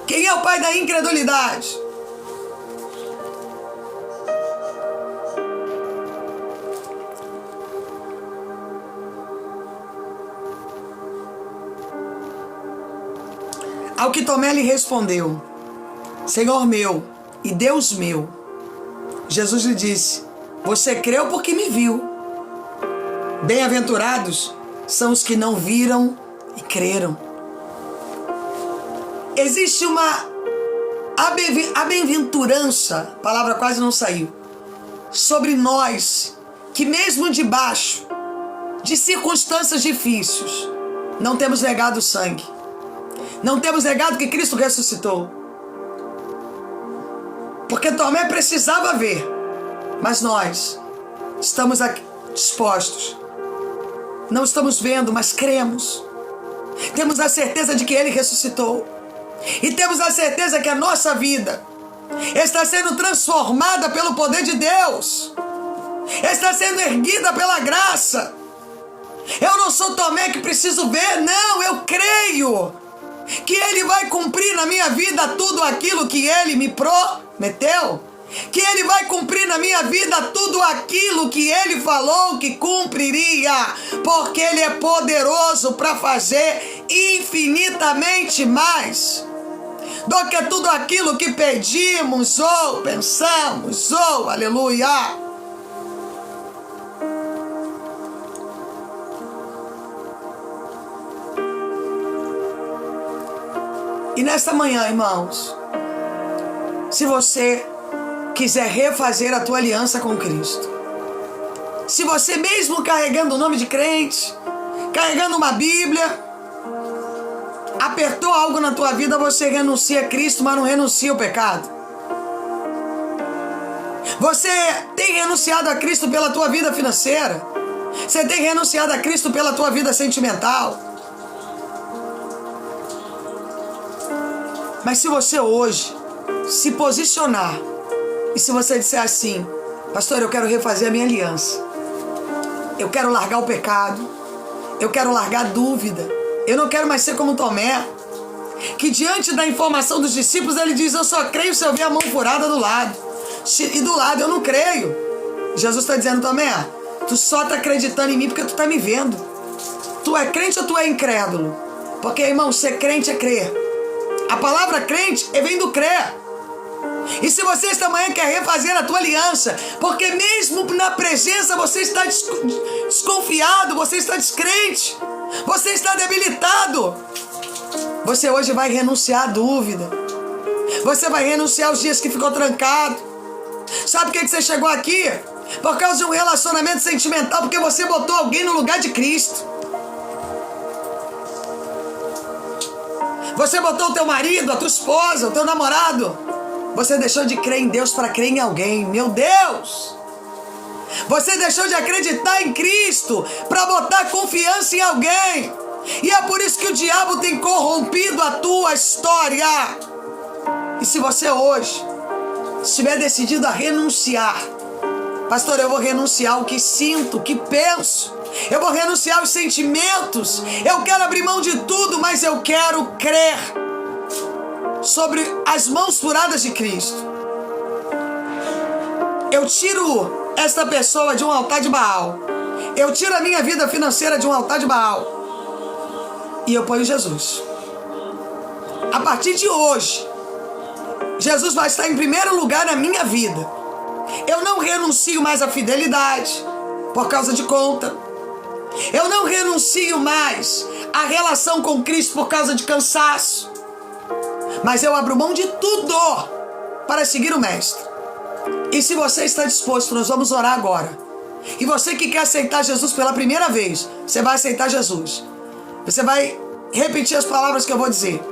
Quem é o pai da incredulidade? Ao que Tomé lhe respondeu, Senhor meu e Deus meu. Jesus lhe disse, você creu porque me viu. Bem-aventurados são os que não viram e creram. Existe uma bem-aventurança, a palavra quase não saiu, sobre nós, que mesmo debaixo de circunstâncias difíceis, não temos negado o sangue. Não temos negado que Cristo ressuscitou. Porque Tomé precisava ver, mas nós estamos aqui dispostos. Não estamos vendo, mas cremos. Temos a certeza de que Ele ressuscitou. E temos a certeza que a nossa vida está sendo transformada pelo poder de Deus. Está sendo erguida pela graça. Eu não sou Tomé que preciso ver, não, eu creio que Ele vai cumprir na minha vida tudo aquilo que Ele me prometeu. Que Ele vai cumprir na minha vida tudo aquilo que Ele falou que cumpriria. Porque Ele é poderoso para fazer infinitamente mais do que tudo aquilo que pedimos ou pensamos, aleluia. E nesta manhã, irmãos, se você quiser refazer a tua aliança com Cristo, se você mesmo carregando o nome de crente, carregando uma Bíblia, apertou algo na tua vida, você renuncia a Cristo, mas não renuncia ao pecado. Você tem renunciado a Cristo pela tua vida financeira, você tem renunciado a Cristo pela tua vida sentimental. Mas se você hoje se posicionar e se você disser assim: pastor, eu quero refazer a minha aliança, eu quero largar o pecado, eu quero largar a dúvida, eu não quero mais ser como Tomé, que diante da informação dos discípulos ele diz: eu só creio se eu ver a mão furada do lado, e do lado eu não creio. Jesus está dizendo: Tomé, tu só está acreditando em mim porque tu está me vendo. Tu é crente ou tu é incrédulo? Porque, irmão, ser crente é crer. A palavra crente vem do crer. E se você esta manhã quer refazer a tua aliança, porque mesmo na presença você está desconfiado, você está descrente, você está debilitado, você hoje vai renunciar à dúvida. Você vai renunciar aos dias que ficou trancado. Sabe por que você chegou aqui? Por causa de um relacionamento sentimental, porque você botou alguém no lugar de Cristo. Você botou o teu marido, a tua esposa, o teu namorado. Você deixou de crer em Deus para crer em alguém. Meu Deus! Você deixou de acreditar em Cristo para botar confiança em alguém. E é por isso que o diabo tem corrompido a tua história. E se você hoje estiver decidido a renunciar: pastor, eu vou renunciar ao que sinto, o que penso, eu vou renunciar aos sentimentos, eu quero abrir mão de tudo, mas eu quero crer sobre as mãos furadas de Cristo. Eu tiro esta pessoa de um altar de Baal, eu tiro a minha vida financeira de um altar de Baal e eu ponho Jesus. A partir de hoje, Jesus vai estar em primeiro lugar na minha vida. Eu não renuncio mais à fidelidade por causa de conta. Eu não renuncio mais à relação com Cristo por causa de cansaço. Mas eu abro mão de tudo para seguir o Mestre. E se você está disposto, nós vamos orar agora. E você que quer aceitar Jesus pela primeira vez, você vai aceitar Jesus. Você vai repetir as palavras que eu vou dizer.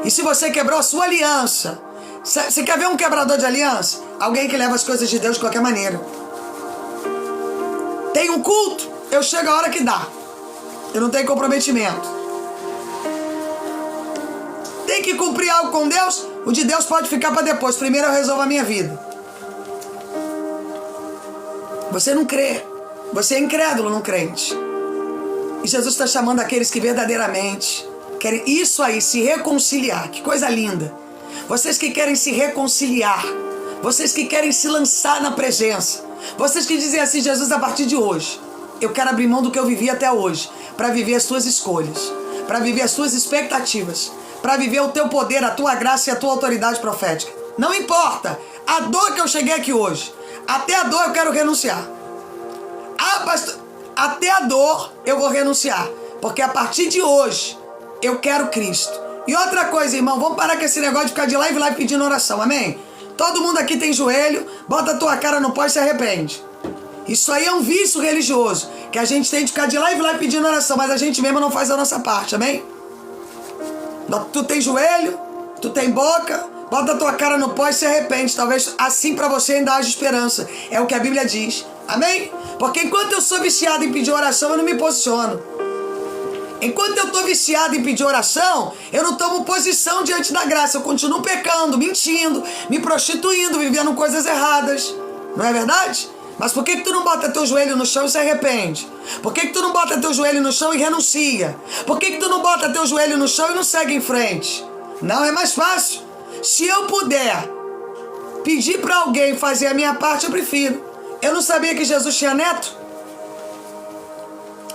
E se você quebrou a sua aliança, você quer ver um quebrador de aliança? Alguém que leva as coisas de Deus de qualquer maneira. Tem um culto, eu chego a hora que dá. Eu não tenho comprometimento. Tem que cumprir algo com Deus, o de Deus pode ficar para depois. Primeiro eu resolvo a minha vida. Você não crê. Você é incrédulo, não crente. E Jesus está chamando aqueles que verdadeiramente querem isso aí, se reconciliar. Que coisa linda. Vocês que querem se reconciliar. Vocês que querem se lançar na presença. Vocês que dizem assim: Jesus, a partir de hoje, eu quero abrir mão do que eu vivi até hoje, para viver as tuas escolhas, para viver as tuas expectativas, para viver o teu poder, a tua graça e a tua autoridade profética. Não importa a dor que eu cheguei aqui hoje, até a dor eu quero renunciar. Ah, pastor, até a dor eu vou renunciar. Porque a partir de hoje, eu quero Cristo. E outra coisa, irmão, vamos parar com esse negócio de ficar de live pedindo oração, amém? Todo mundo aqui tem joelho, bota a tua cara no pó e se arrepende. Isso aí é um vício religioso, que a gente tem de ficar de live pedindo oração, mas a gente mesmo não faz a nossa parte, amém? Tu tem joelho, tu tem boca, bota a tua cara no pó e se arrepende. Talvez assim pra você ainda haja esperança. É o que a Bíblia diz, amém? Porque enquanto eu sou viciado em pedir oração, eu não me posiciono. Enquanto eu estou viciado em pedir oração, eu não tomo posição diante da graça. Eu continuo pecando, mentindo, me prostituindo, vivendo coisas erradas. Não é verdade? Mas por que tu não bota teu joelho no chão e se arrepende? Por que tu não bota teu joelho no chão e renuncia? Por que tu não bota teu joelho no chão e não segue em frente? Não, é mais fácil. Se eu puder pedir para alguém fazer a minha parte, eu prefiro. Eu não sabia que Jesus tinha neto?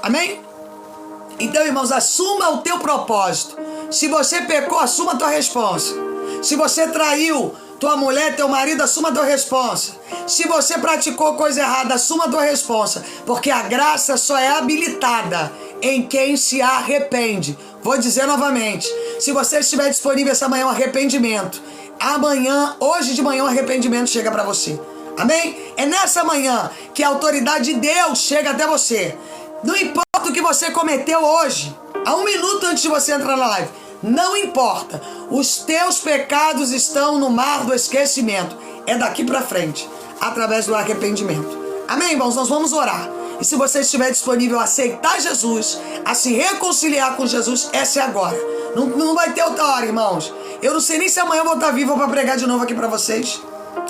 Amém? Então, irmãos, assuma o teu propósito. Se você pecou, assuma a tua responsa. Se você traiu tua mulher, teu marido, assuma a tua responsa. Se você praticou coisa errada, assuma a tua responsa. Porque a graça só é habilitada em quem se arrepende. Vou dizer novamente. Se você estiver disponível essa manhã, um arrependimento. Amanhã, hoje de manhã, um arrependimento chega para você. Amém? É nessa manhã que a autoridade de Deus chega até você. Não importa o que você cometeu hoje, há 1 minuto antes de você entrar na live. Não importa. Os teus pecados estão no mar do esquecimento. É daqui para frente, através do arrependimento. Amém, irmãos? Nós vamos orar. E se você estiver disponível a aceitar Jesus, a se reconciliar com Jesus, essa é agora. Não vai ter outra hora, irmãos. Eu não sei nem se amanhã eu vou estar vivo para pregar de novo aqui para vocês.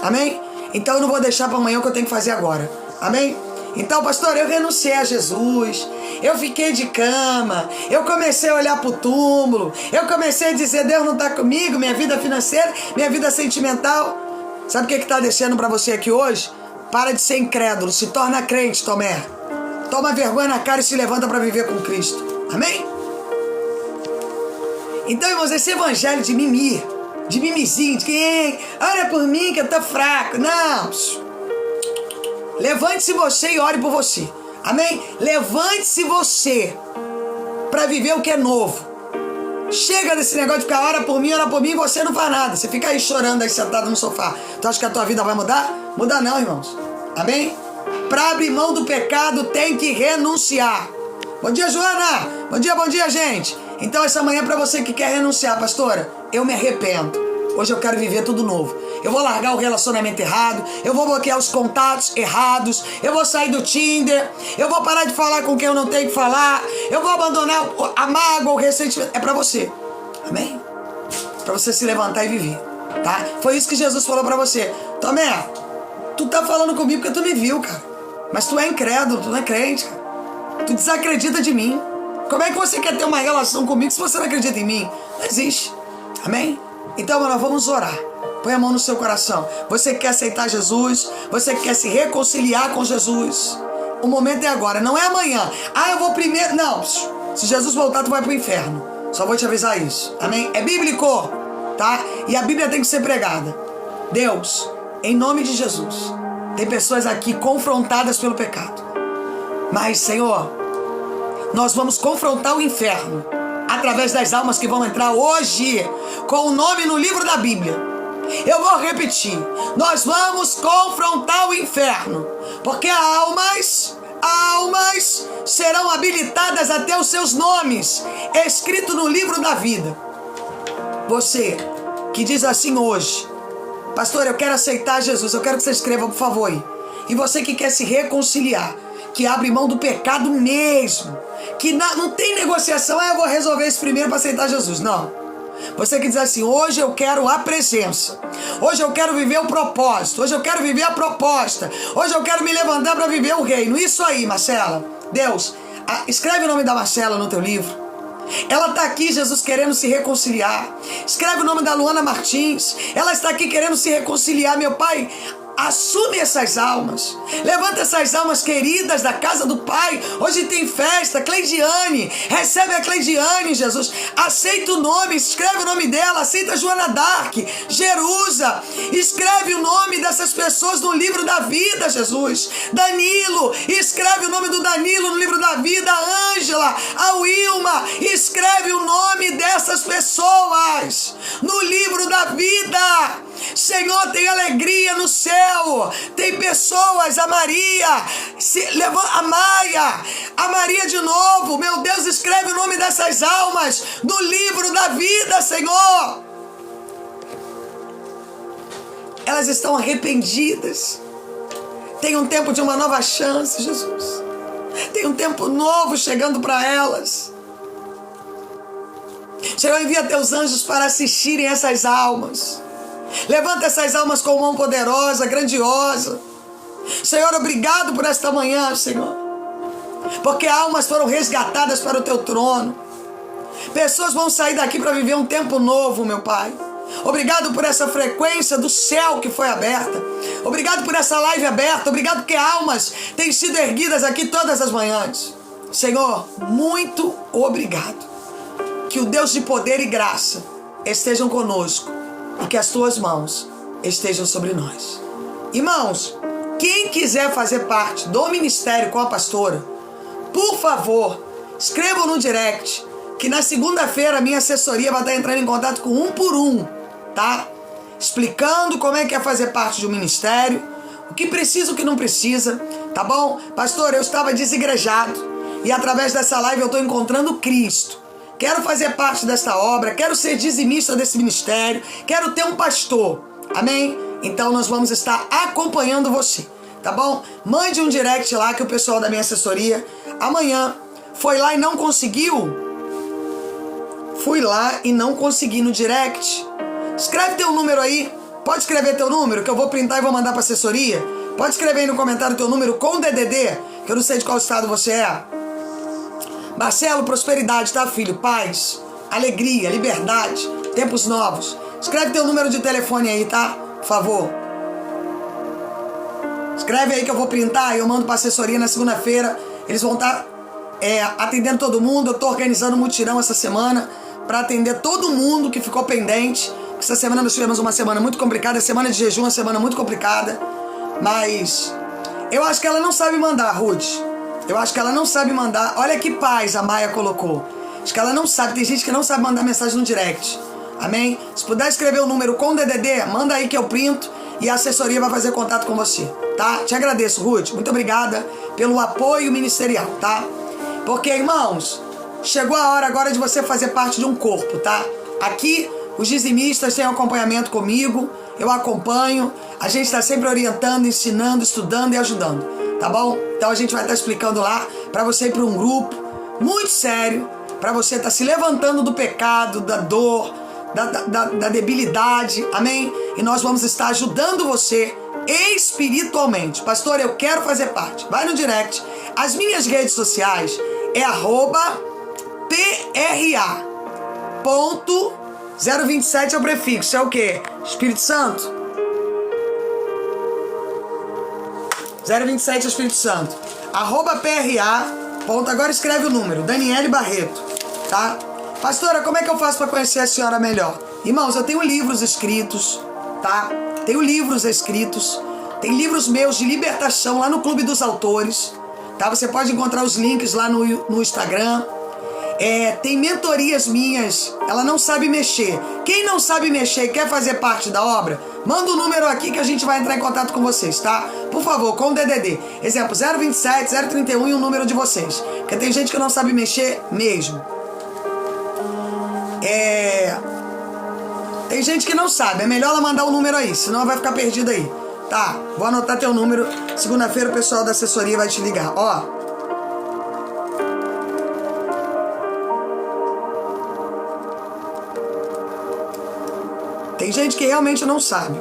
Amém? Então eu não vou deixar para amanhã o que eu tenho que fazer agora. Amém? Então, pastor, eu renunciei a Jesus, eu fiquei de cama, eu comecei a olhar pro túmulo, eu comecei a dizer, Deus não tá comigo, minha vida financeira, minha vida sentimental. Sabe o que tá descendo para você aqui hoje? Para de ser incrédulo, se torna crente, Tomé. Toma vergonha na cara e se levanta para viver com Cristo. Amém? Então, irmãos, esse evangelho de mimizinho, de quem? Olha por mim que eu tô fraco. Não. Levante-se você e ore por você. Amém? Levante-se você para viver o que é novo. Chega desse negócio de ficar ora por mim, e você não faz nada. Você fica aí chorando, aí sentado no sofá. Tu acha que a tua vida vai mudar? Muda não, irmãos. Amém? Para abrir mão do pecado tem que renunciar. Bom dia, Joana. Bom dia, gente. Então essa manhã para você que quer renunciar, pastora, eu me arrependo. Hoje eu quero viver tudo novo. Eu vou largar o relacionamento errado, eu vou bloquear os contatos errados, eu vou sair do Tinder, eu vou parar de falar com quem eu não tenho que falar, eu vou abandonar a mágoa, o ressentimento. É pra você. Amém? Pra você se levantar e viver. Tá? Foi isso que Jesus falou pra você. Tomé, tu tá falando comigo porque tu me viu, cara. Mas tu é incrédulo, tu não é crente, cara. Tu desacredita de mim. Como é que você quer ter uma relação comigo se você não acredita em mim? Não existe. Amém? Então, nós vamos orar. Põe a mão no seu coração. Você quer aceitar Jesus? Você quer se reconciliar com Jesus? O momento é agora, não é amanhã. Eu vou primeiro. Não. Se Jesus voltar, tu vai pro inferno. Só vou te avisar isso. Amém? É bíblico, tá? E a Bíblia tem que ser pregada. Deus, em nome de Jesus, tem pessoas aqui confrontadas pelo pecado. Mas, Senhor, nós vamos confrontar o inferno através das almas que vão entrar hoje com o nome no livro da Bíblia. Eu vou repetir. Nós vamos confrontar o inferno. Porque almas serão habilitadas até os seus nomes, escrito no livro da vida. Você que diz assim hoje, pastor, eu quero aceitar Jesus, eu quero que você escreva, por favor, aí. E você que quer se reconciliar, que abre mão do pecado mesmo, que não tem negociação, eu vou resolver isso primeiro para aceitar Jesus. Não. Você que diz assim, hoje eu quero a presença, hoje eu quero viver o propósito, hoje eu quero viver a proposta, hoje eu quero me levantar para viver o reino. Isso aí, Marcela. Deus, escreve o nome da Marcela no teu livro. Ela está aqui, Jesus, querendo se reconciliar. Escreve o nome da Luana Martins. Ela está aqui querendo se reconciliar, meu Pai. assume essas almas. Levanta essas almas queridas da casa do Pai. Hoje tem festa, Cleidiane. Recebe a Cleidiane, Jesus. Aceita o nome, escreve o nome dela. Aceita a Joana Dark, Jerusa. Escreve o nome dessas pessoas no livro da vida, Jesus. Danilo, escreve o nome do Danilo no livro da vida. A Ângela, a Wilma, escreve o nome dessas pessoas no livro da vida. Senhor, tem alegria no céu. Tem pessoas, a Maria, a Maria de novo. Meu Deus, escreve o nome dessas almas no livro da vida, Senhor. Elas estão arrependidas. Tem um tempo de uma nova chance, Jesus. Tem um tempo novo chegando para elas. Senhor, envia teus anjos para assistirem essas almas. Levanta essas almas com mão poderosa, grandiosa. Senhor, obrigado por esta manhã, Senhor. Porque almas foram resgatadas para o teu trono. Pessoas vão sair daqui para viver um tempo novo, meu Pai. Obrigado por essa frequência do céu que foi aberta. Obrigado por essa live aberta. Obrigado porque almas têm sido erguidas aqui todas as manhãs. Senhor, muito obrigado. Que o Deus de poder e graça estejam conosco e que as tuas mãos estejam sobre nós. Irmãos, quem quiser fazer parte do ministério com a pastora, por favor, escrevam no direct, que na segunda-feira a minha assessoria vai estar entrando em contato com um por um, tá? Explicando como é que é fazer parte do ministério, o que precisa, o que não precisa, tá bom? Pastor, eu estava desigrejado e através dessa live eu estou encontrando Cristo. Quero fazer parte desta obra, quero ser dizimista desse ministério, quero ter um pastor, amém? Então nós vamos estar acompanhando você, tá bom? Mande um direct lá que o pessoal da minha assessoria, amanhã, foi lá e não conseguiu? Fui lá e não consegui no direct. Escreve teu número aí, pode escrever teu número que eu vou printar e vou mandar para assessoria. Pode escrever aí no comentário teu número com DDD, que eu não sei de qual estado você é. Marcelo, prosperidade, tá, filho? Paz, alegria, liberdade, tempos novos. Escreve teu número de telefone aí, tá? Por favor. Escreve aí que eu vou printar e eu mando pra assessoria na segunda-feira. Eles vão estar atendendo todo mundo. Eu tô organizando um mutirão essa semana para atender todo mundo que ficou pendente. Essa semana nós tivemos uma semana muito complicada, semana de jejum, uma semana muito complicada. Mas eu acho que ela não sabe mandar, Ruth. Eu acho que ela não sabe mandar. Olha que paz a Maia colocou. Acho que ela não sabe. Tem gente que não sabe mandar mensagem no direct. Amém? Se puder escrever o número com DDD, manda aí que eu printo e a assessoria vai fazer contato com você, tá? Te agradeço, Ruth. Muito obrigada pelo apoio ministerial, tá? Porque, irmãos, chegou a hora agora de você fazer parte de um corpo, tá? Aqui, os dizimistas têm acompanhamento comigo. Eu acompanho. A gente está sempre orientando, ensinando, estudando e ajudando. Tá bom? Então a gente vai estar explicando lá para você ir para um grupo muito sério, para você estar se levantando do pecado, da dor, da debilidade, amém? E nós vamos estar ajudando você espiritualmente. Pastor, eu quero fazer parte. Vai no direct. As minhas redes sociais é @PRA.027 é o prefixo. É o quê? Espírito Santo. 027 Espírito Santo. @PRA. Agora escreve o número. Daniele Barreto. Tá? Pastora, como é que eu faço para conhecer a senhora melhor? Irmãos, eu tenho livros escritos. Tá? Tenho livros escritos. Tem livros meus de libertação lá no Clube dos Autores. Tá? Você pode encontrar os links lá no Instagram. Tem mentorias minhas. Ela não sabe mexer. Quem não sabe mexer e quer fazer parte da obra, manda o número aqui que a gente vai entrar em contato com vocês, tá? Por favor, com o DDD. Exemplo, 027, 031 e o número de vocês. Porque tem gente que não sabe mexer mesmo. Tem gente que não sabe. É melhor ela mandar o número aí, senão ela vai ficar perdida aí. Tá, vou anotar teu número. Segunda-feira o pessoal da assessoria vai te ligar. Ó. Tem gente que realmente não sabe.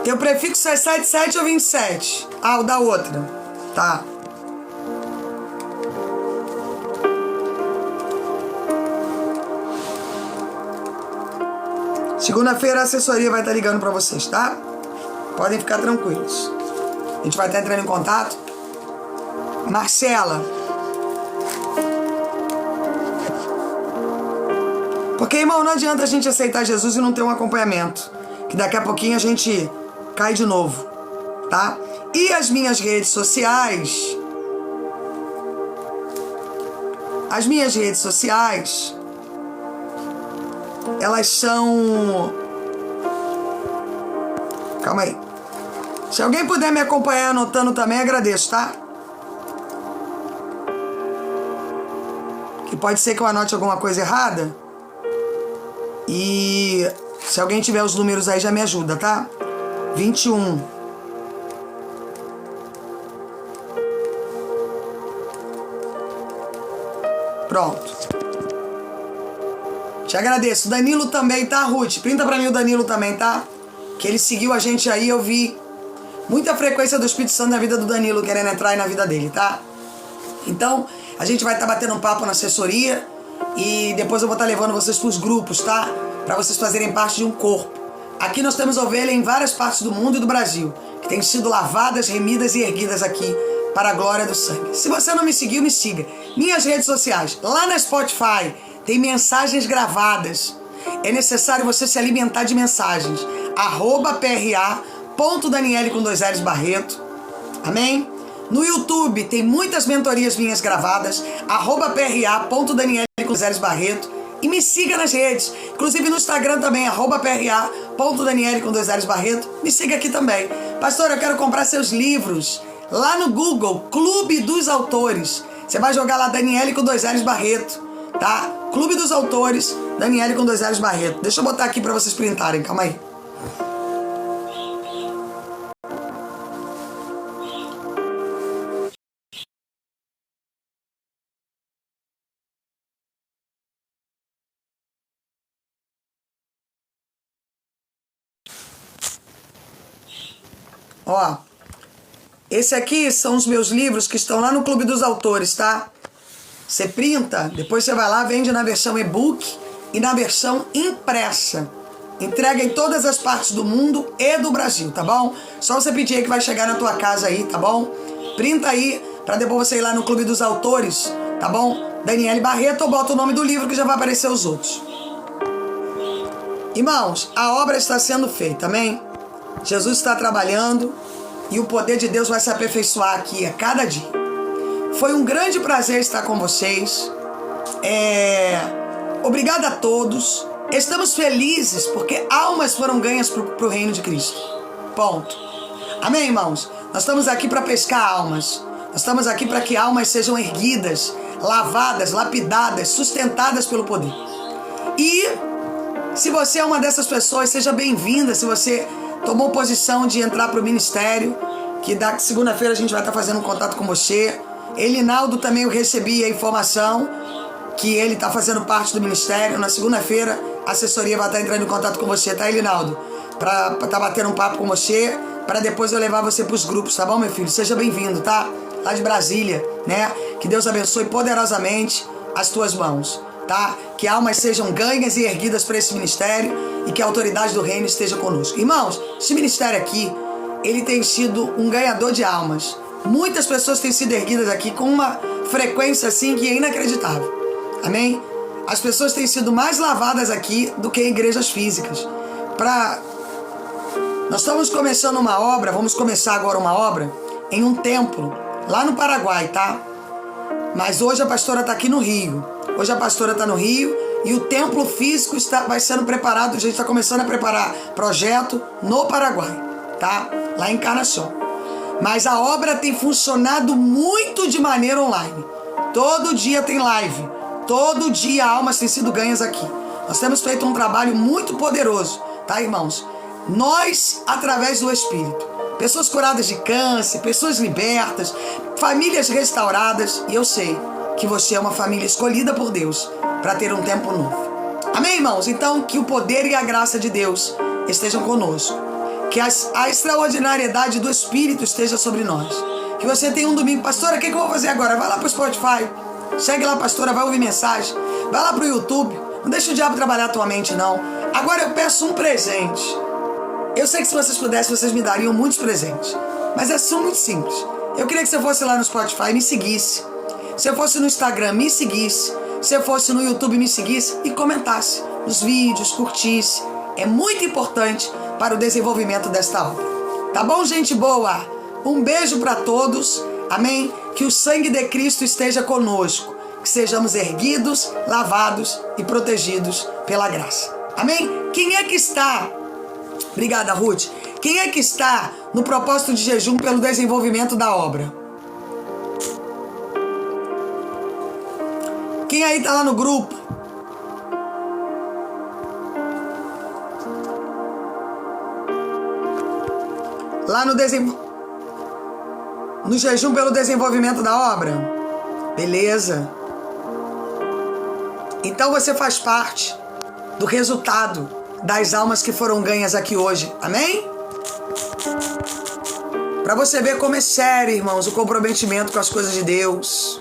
Teu prefixo é 77 ou 27? Ah, o da outra. Tá. Segunda-feira a assessoria vai estar ligando para vocês, tá? Podem ficar tranquilos. A gente vai estar entrando em contato. Marcela. Porque, irmão, não adianta a gente aceitar Jesus e não ter um acompanhamento. Que daqui a pouquinho a gente cai de novo, tá? E as minhas redes sociais... As minhas redes sociais... Elas são... Calma aí. Se alguém puder me acompanhar anotando também, agradeço, tá? Que pode ser que eu anote alguma coisa errada. E se alguém tiver os números aí, já me ajuda, tá? 21. Pronto. Te agradeço. Danilo também, tá, Ruth? Printa pra mim o Danilo também, tá? Que ele seguiu a gente aí, eu vi muita frequência do Espírito Santo na vida do Danilo, querendo entrar aí na vida dele, tá? Então, a gente vai estar batendo um papo na assessoria e depois eu vou estar levando vocês pros grupos, tá? Pra vocês fazerem parte de um corpo. Aqui nós temos ovelha em várias partes do mundo e do Brasil, que têm sido lavadas, remidas e erguidas aqui para a glória do sangue. Se você não me seguiu, me siga. Minhas redes sociais, lá na Spotify, tem mensagens gravadas. É necessário você se alimentar de mensagens. @PRA.Daniele com 2 L's Barreto. Amém? No YouTube tem muitas mentorias minhas gravadas. @PRA.Daniele com 2 L's Barreto. E me siga nas redes. Inclusive no Instagram também, @PRA.Daniele com 2 L's Barreto. Me siga aqui também. Pastor, eu quero comprar seus livros. Lá no Google, Clube dos Autores. Você vai jogar lá Daniele com 2 L's Barreto. Tá? Clube dos Autores, Daniele com 2 L's Barreto. Deixa eu botar aqui pra vocês printarem, calma aí. Ó, esse aqui são os meus livros que estão lá no Clube dos Autores, tá? Você printa, depois você vai lá, vende na versão e-book e na versão impressa. Entrega em todas as partes do mundo e do Brasil, tá bom? Só você pedir aí que vai chegar na tua casa aí, tá bom? Printa aí, pra depois você ir lá no Clube dos Autores, tá bom? Daniele Barreto, ou bota o nome do livro que já vai aparecer os outros. Irmãos, a obra está sendo feita, amém? Jesus está trabalhando e o poder de Deus vai se aperfeiçoar aqui a cada dia. Foi um grande prazer estar com vocês. Obrigado a todos. Estamos felizes porque almas foram ganhas para o reino de Cristo. Ponto. Amém, irmãos? Nós estamos aqui para pescar almas. Nós estamos aqui para que almas sejam erguidas, lavadas, lapidadas, sustentadas pelo poder. E se você é uma dessas pessoas, seja bem-vinda. Se você tomou posição de entrar para o ministério, que da segunda-feira a gente vai estar fazendo um contato com você. Elinaldo também, eu recebi a informação que ele está fazendo parte do ministério. Na segunda-feira a assessoria vai estar entrando em contato com você, tá, Elinaldo? Para estar batendo um papo com você, para depois eu levar você para os grupos, tá bom, meu filho? Seja bem-vindo, tá? Lá de Brasília, né? Que Deus abençoe poderosamente as tuas mãos, tá? Que almas sejam ganhas e erguidas para esse ministério e que a autoridade do reino esteja conosco. Irmãos, esse ministério aqui, ele tem sido um ganhador de almas. Muitas pessoas têm sido erguidas aqui com uma frequência assim que é inacreditável. Amém? As pessoas têm sido mais lavadas aqui do que em igrejas físicas. Nós estamos começando uma obra, vamos começar agora uma obra em um templo, lá no Paraguai, tá? Mas hoje a pastora está aqui no Rio. Hoje a pastora está no Rio e o templo físico vai sendo preparado. A gente está começando a preparar projeto no Paraguai, tá? Lá em Encarnação. Mas a obra tem funcionado muito de maneira online. Todo dia tem live. Todo dia almas têm sido ganhas aqui. Nós temos feito um trabalho muito poderoso, tá, irmãos? Nós, através do Espírito. Pessoas curadas de câncer, pessoas libertas, famílias restauradas. E eu sei que você é uma família escolhida por Deus para ter um tempo novo. Amém, irmãos? Então, que o poder e a graça de Deus estejam conosco. Que a extraordinariedade do Espírito esteja sobre nós. Que você tenha um domingo. Pastora, o que eu vou fazer agora? Vai lá pro Spotify. Segue lá, pastora, vai ouvir mensagem. Vai lá pro YouTube. Não deixa o diabo trabalhar a tua mente, não. Agora eu peço um presente. Eu sei que se vocês pudessem, vocês me dariam muitos presentes. Mas é só muito simples. Eu queria que você fosse lá no Spotify e me seguisse. Se eu fosse no Instagram, me seguisse. Se eu fosse no YouTube, me seguisse e comentasse nos vídeos, curtisse. É muito importante para o desenvolvimento desta obra. Tá bom, gente boa? Um beijo para todos. Amém? Que o sangue de Cristo esteja conosco. Que sejamos erguidos, lavados e protegidos pela graça. Amém? Quem é que está... Obrigada, Ruth. Quem é que está no propósito de jejum pelo desenvolvimento da obra? Quem aí está lá no grupo? Lá no jejum pelo desenvolvimento da obra? Beleza. Então você faz parte do resultado das almas que foram ganhas aqui hoje. Amém? Para você ver como é sério, irmãos, o comprometimento com as coisas de Deus.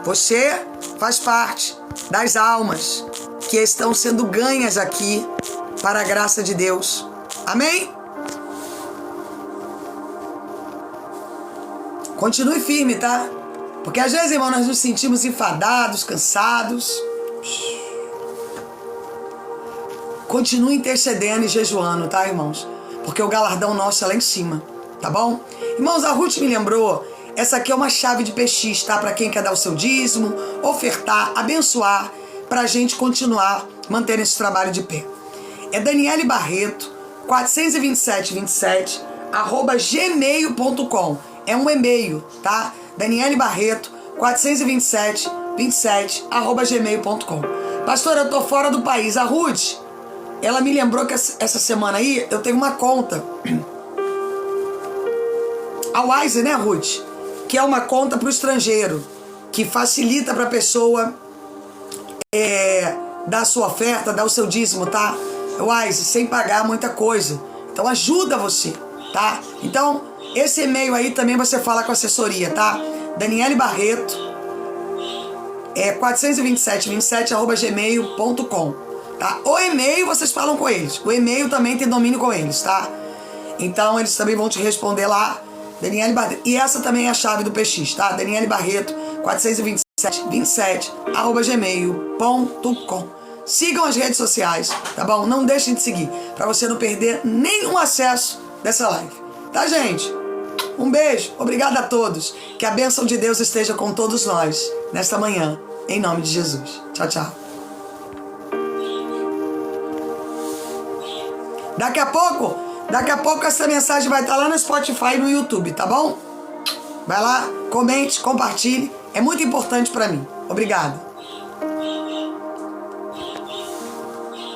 Você faz parte das almas que estão sendo ganhas aqui para a graça de Deus. Amém? Continue firme, tá? Porque às vezes, irmão, nós nos sentimos enfadados, cansados. Continue intercedendo e jejuando, tá, irmãos? Porque o galardão nosso é lá em cima, tá bom? Irmãos, a Ruth me lembrou, essa aqui é uma chave de PX, tá? Para quem quer dar o seu dízimo, ofertar, abençoar, pra gente continuar mantendo esse trabalho de pé. É Daniele Barreto, 42727, @gmail.com. É um e-mail, tá? Daniele Barreto, 42727, @gmail.com. Pastor, eu tô fora do país. A Ruth, ela me lembrou que essa semana aí eu tenho uma conta. A Wise, né, Ruth? Que é uma conta pro estrangeiro, que facilita pra pessoa dar a sua oferta, dar o seu dízimo, tá? Wise, sem pagar muita coisa. Então ajuda você, tá? Então, esse e-mail aí também você fala com a assessoria, tá? Daniele Barreto, 42727, @gmail.com, tá? O e-mail vocês falam com eles. O e-mail também tem domínio com eles, tá? Então eles também vão te responder lá. Daniele Barreto. E essa também é a chave do PX, tá? Daniele Barreto, 42727, @gmail.com. Sigam as redes sociais, tá bom? Não deixem de seguir, pra você não perder nenhum acesso dessa live. Tá, gente? Um beijo, obrigado a todos. Que a bênção de Deus esteja com todos nós nesta manhã, em nome de Jesus. Tchau, tchau. Daqui a pouco essa mensagem vai estar lá no Spotify e no YouTube, tá bom? Vai lá, comente, compartilhe. É muito importante para mim. Obrigada.